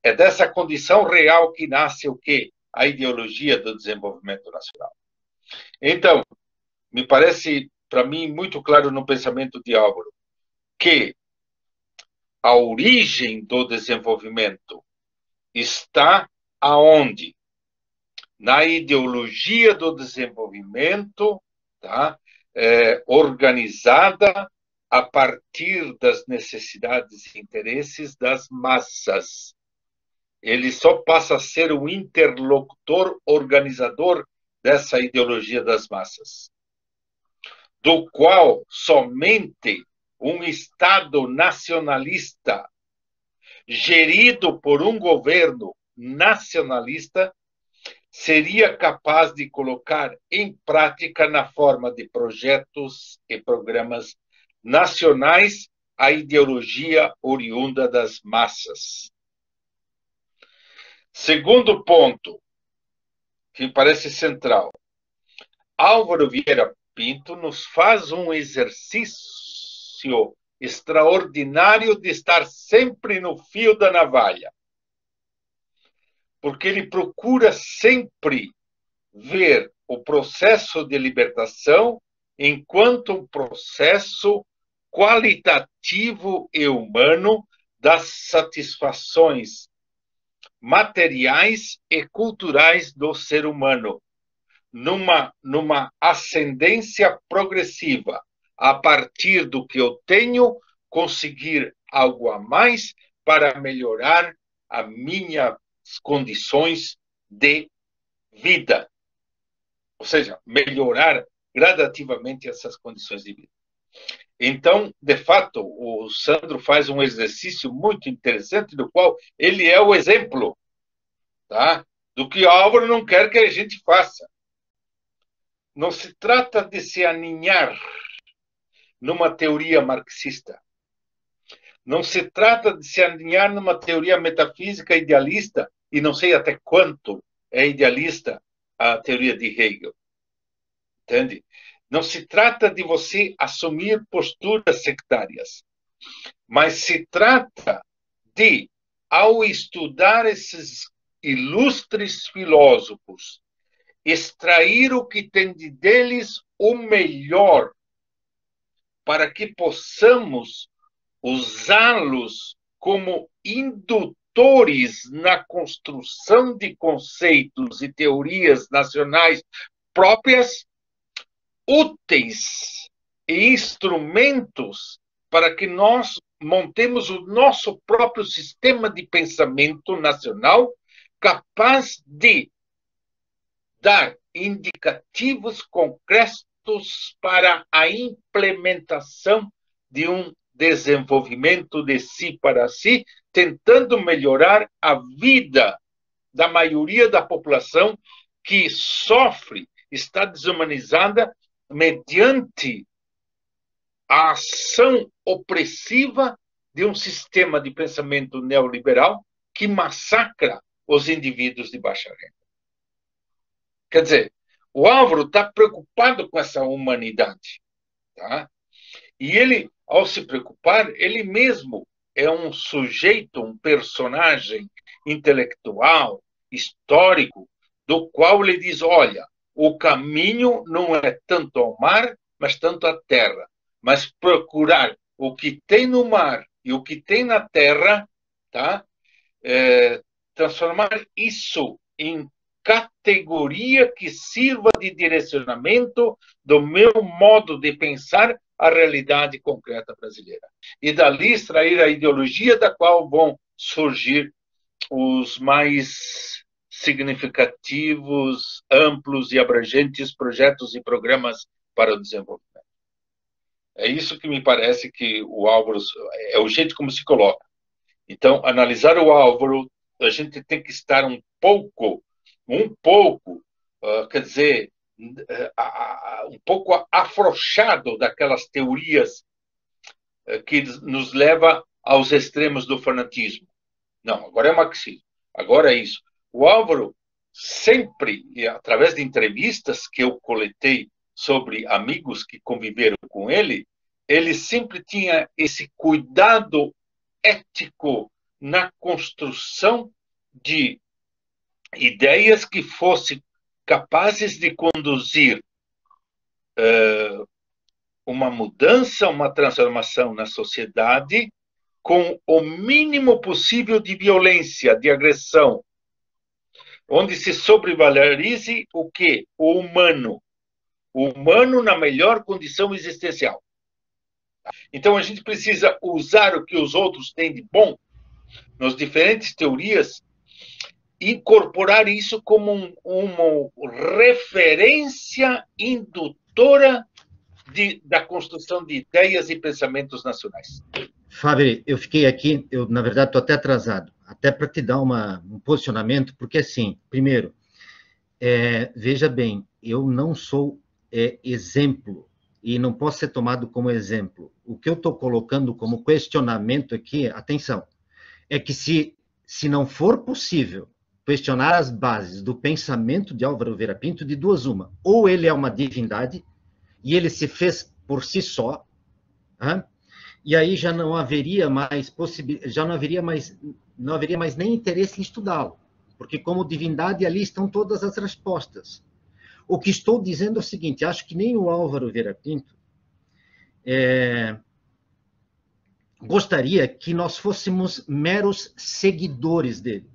É dessa condição real que nasce o quê? A ideologia do desenvolvimento nacional. Então, me parece, para mim, muito claro no pensamento de Álvaro, que a origem do desenvolvimento está aonde? Na ideologia do desenvolvimento, tá? Organizada a partir das necessidades e interesses das massas. Ele só passa a ser o interlocutor organizador dessa ideologia das massas, do qual somente um Estado nacionalista, gerido por um governo nacionalista, seria capaz de colocar em prática, na forma de projetos e programas nacionais, a ideologia oriunda das massas. Segundo ponto, que me parece central, Álvaro Vieira Pinto nos faz um exercício extraordinário de estar sempre no fio da navalha, porque ele procura sempre ver o processo de libertação enquanto um processo qualitativo e humano das satisfações materiais e culturais do ser humano, numa ascendência progressiva, a partir do que eu tenho, conseguir algo a mais para melhorar as minhas condições de vida. Ou seja, melhorar gradativamente essas condições de vida. Então, de fato, o Sandro faz um exercício muito interessante, do qual ele é o exemplo, tá? Do que Álvaro não quer que a gente faça. Não se trata de se aninhar numa teoria marxista. Não se trata de se alinhar numa teoria metafísica idealista, e não sei até quanto é idealista a teoria de Hegel. Entende? Não se trata de você assumir posturas sectárias, mas se trata de, ao estudar esses ilustres filósofos, extrair o que tem deles o melhor, para que possamos usá-los como indutores na construção de conceitos e teorias nacionais próprias, úteis e instrumentos para que nós montemos o nosso próprio sistema de pensamento nacional capaz de dar indicativos concretos para a implementação de um desenvolvimento de si para si, tentando melhorar a vida da maioria da população que sofre, está desumanizada mediante a ação opressiva de um sistema de pensamento neoliberal que massacra os indivíduos de baixa renda. Quer dizer, o Álvaro está preocupado com essa humanidade, tá? E ele, ao se preocupar, ele mesmo é um sujeito, um personagem intelectual, histórico, do qual ele diz, olha, o caminho não é tanto ao mar, mas tanto à terra. Mas procurar o que tem no mar e o que tem na terra, tá? Transformar isso em categoria que sirva de direcionamento do meu modo de pensar a realidade concreta brasileira. E dali extrair a ideologia da qual vão surgir os mais significativos, amplos e abrangentes projetos e programas para o desenvolvimento. É isso que me parece que o Álvaro, é o jeito como se coloca. Então, analisar o Álvaro, a gente tem que estar um pouco, quer dizer, um pouco afrouxado daquelas teorias que nos leva aos extremos do fanatismo. Não, agora é marxismo, agora é isso. O Álvaro sempre, através de entrevistas que eu coletei sobre amigos que conviveram com ele sempre tinha esse cuidado ético na construção de ideias que fossem capazes de conduzir uma mudança, uma transformação na sociedade com o mínimo possível de violência, de agressão, onde se sobrevalorize o quê? O humano na melhor condição existencial. Então, a gente precisa usar o que os outros têm de bom nas diferentes teorias, incorporar isso como uma referência indutora da construção de ideias e pensamentos nacionais. Fábio, eu fiquei aqui, na verdade estou até atrasado, até para te dar um posicionamento, porque assim, primeiro, veja bem, eu não sou exemplo e não posso ser tomado como exemplo. O que eu estou colocando como questionamento aqui, atenção, é que se não for possível questionar as bases do pensamento de Álvaro Vieira Pinto, de duas uma, ou ele é uma divindade e ele se fez por si só, e aí já não haveria mais não haveria mais nem interesse em estudá-lo, porque como divindade ali estão todas as respostas. O que estou dizendo é o seguinte, acho que nem o Álvaro Vieira Pinto gostaria que nós fôssemos meros seguidores dele.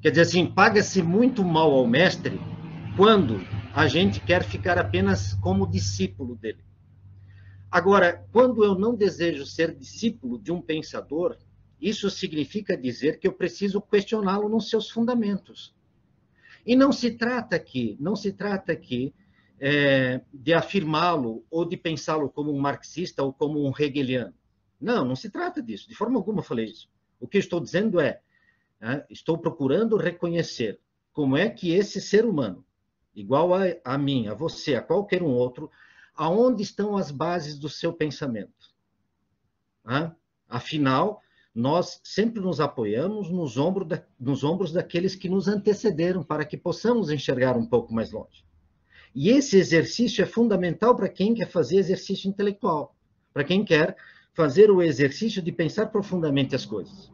Quer dizer assim, paga-se muito mal ao mestre quando a gente quer ficar apenas como discípulo dele. Agora, quando eu não desejo ser discípulo de um pensador, isso significa dizer que eu preciso questioná-lo nos seus fundamentos. E não se trata aqui de afirmá-lo ou de pensá-lo como um marxista ou como um hegeliano. Não se trata disso, de forma alguma eu falei isso. O que eu estou dizendo estou procurando reconhecer como é que esse ser humano, igual a mim, a você, a qualquer um outro, aonde estão as bases do seu pensamento? Afinal, nós sempre nos apoiamos nos ombros daqueles que nos antecederam, para que possamos enxergar um pouco mais longe. E esse exercício é fundamental para quem quer fazer exercício intelectual, para quem quer fazer o exercício de pensar profundamente as coisas.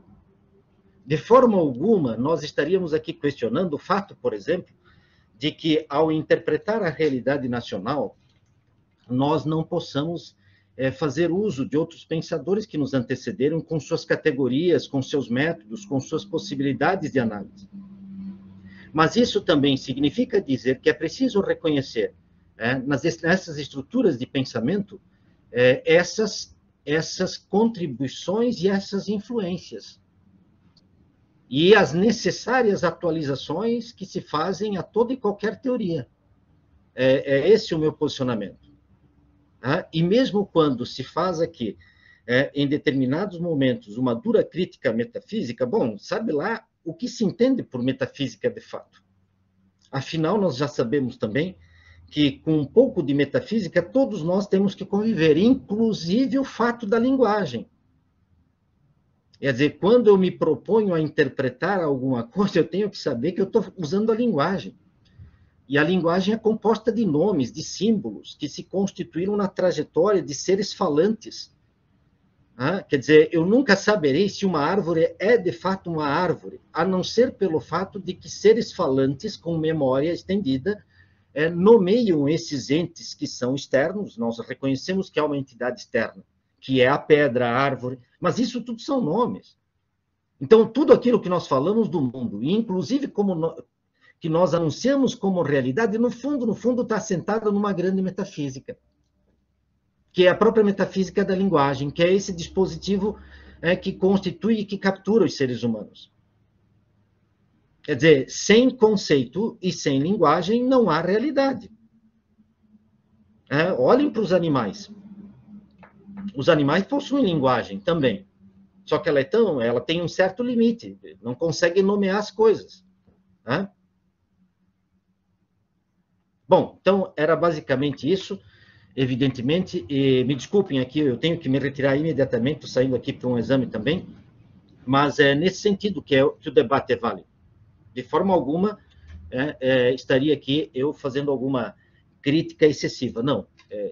De forma alguma, nós estaríamos aqui questionando o fato, por exemplo, de que, ao interpretar a realidade nacional, nós não possamos fazer uso de outros pensadores que nos antecederam com suas categorias, com seus métodos, com suas possibilidades de análise. Mas isso também significa dizer que é preciso reconhecer, nessas estruturas de pensamento, essas contribuições e essas influências. E as necessárias atualizações que se fazem a toda e qualquer teoria. É esse o meu posicionamento. E mesmo quando se faz aqui, em determinados momentos, uma dura crítica metafísica, bom, sabe lá o que se entende por metafísica de fato. Afinal, nós já sabemos também que, com um pouco de metafísica, todos nós temos que conviver, inclusive o fato da linguagem. Quer dizer, quando eu me proponho a interpretar alguma coisa, eu tenho que saber que eu estou usando a linguagem. E a linguagem é composta de nomes, de símbolos, que se constituíram na trajetória de seres falantes. Quer dizer, eu nunca saberei se uma árvore é de fato uma árvore, a não ser pelo fato de que seres falantes com memória estendida nomeiam esses entes que são externos. Nós reconhecemos que há uma entidade externa, que é a pedra, a árvore, mas isso tudo são nomes. Então, tudo aquilo que nós falamos do mundo, inclusive que nós anunciamos como realidade, no fundo, está assentado numa grande metafísica, que é a própria metafísica da linguagem, que é esse dispositivo que constitui e que captura os seres humanos. Quer dizer, sem conceito e sem linguagem não há realidade. Olhem para os animais. Os animais possuem linguagem também, só que ela tem um certo limite, não consegue nomear as coisas. Bom, então era basicamente isso. Evidentemente, e me desculpem aqui, eu tenho que me retirar imediatamente, estou saindo aqui para um exame também, mas é nesse sentido que o debate é válido. De forma alguma, estaria aqui eu fazendo alguma crítica excessiva. Não,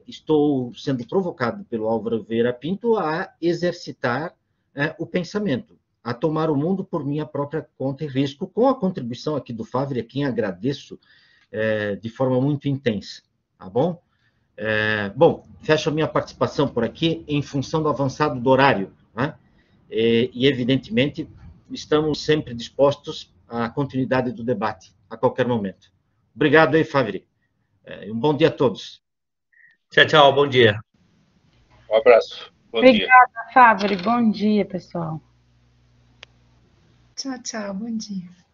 estou sendo provocado pelo Álvaro Vieira Pinto a exercitar o pensamento, a tomar o mundo por minha própria conta e risco, com a contribuição aqui do Favre, a quem agradeço de forma muito intensa, tá bom? Bom, fecho a minha participação por aqui em função do avançado do horário, e evidentemente estamos sempre dispostos à continuidade do debate a qualquer momento. Obrigado aí, Favre. Um bom dia a todos. Tchau, tchau, bom dia. Um abraço, bom dia. Obrigada, Favre, bom dia, pessoal. Tchau, tchau, bom dia.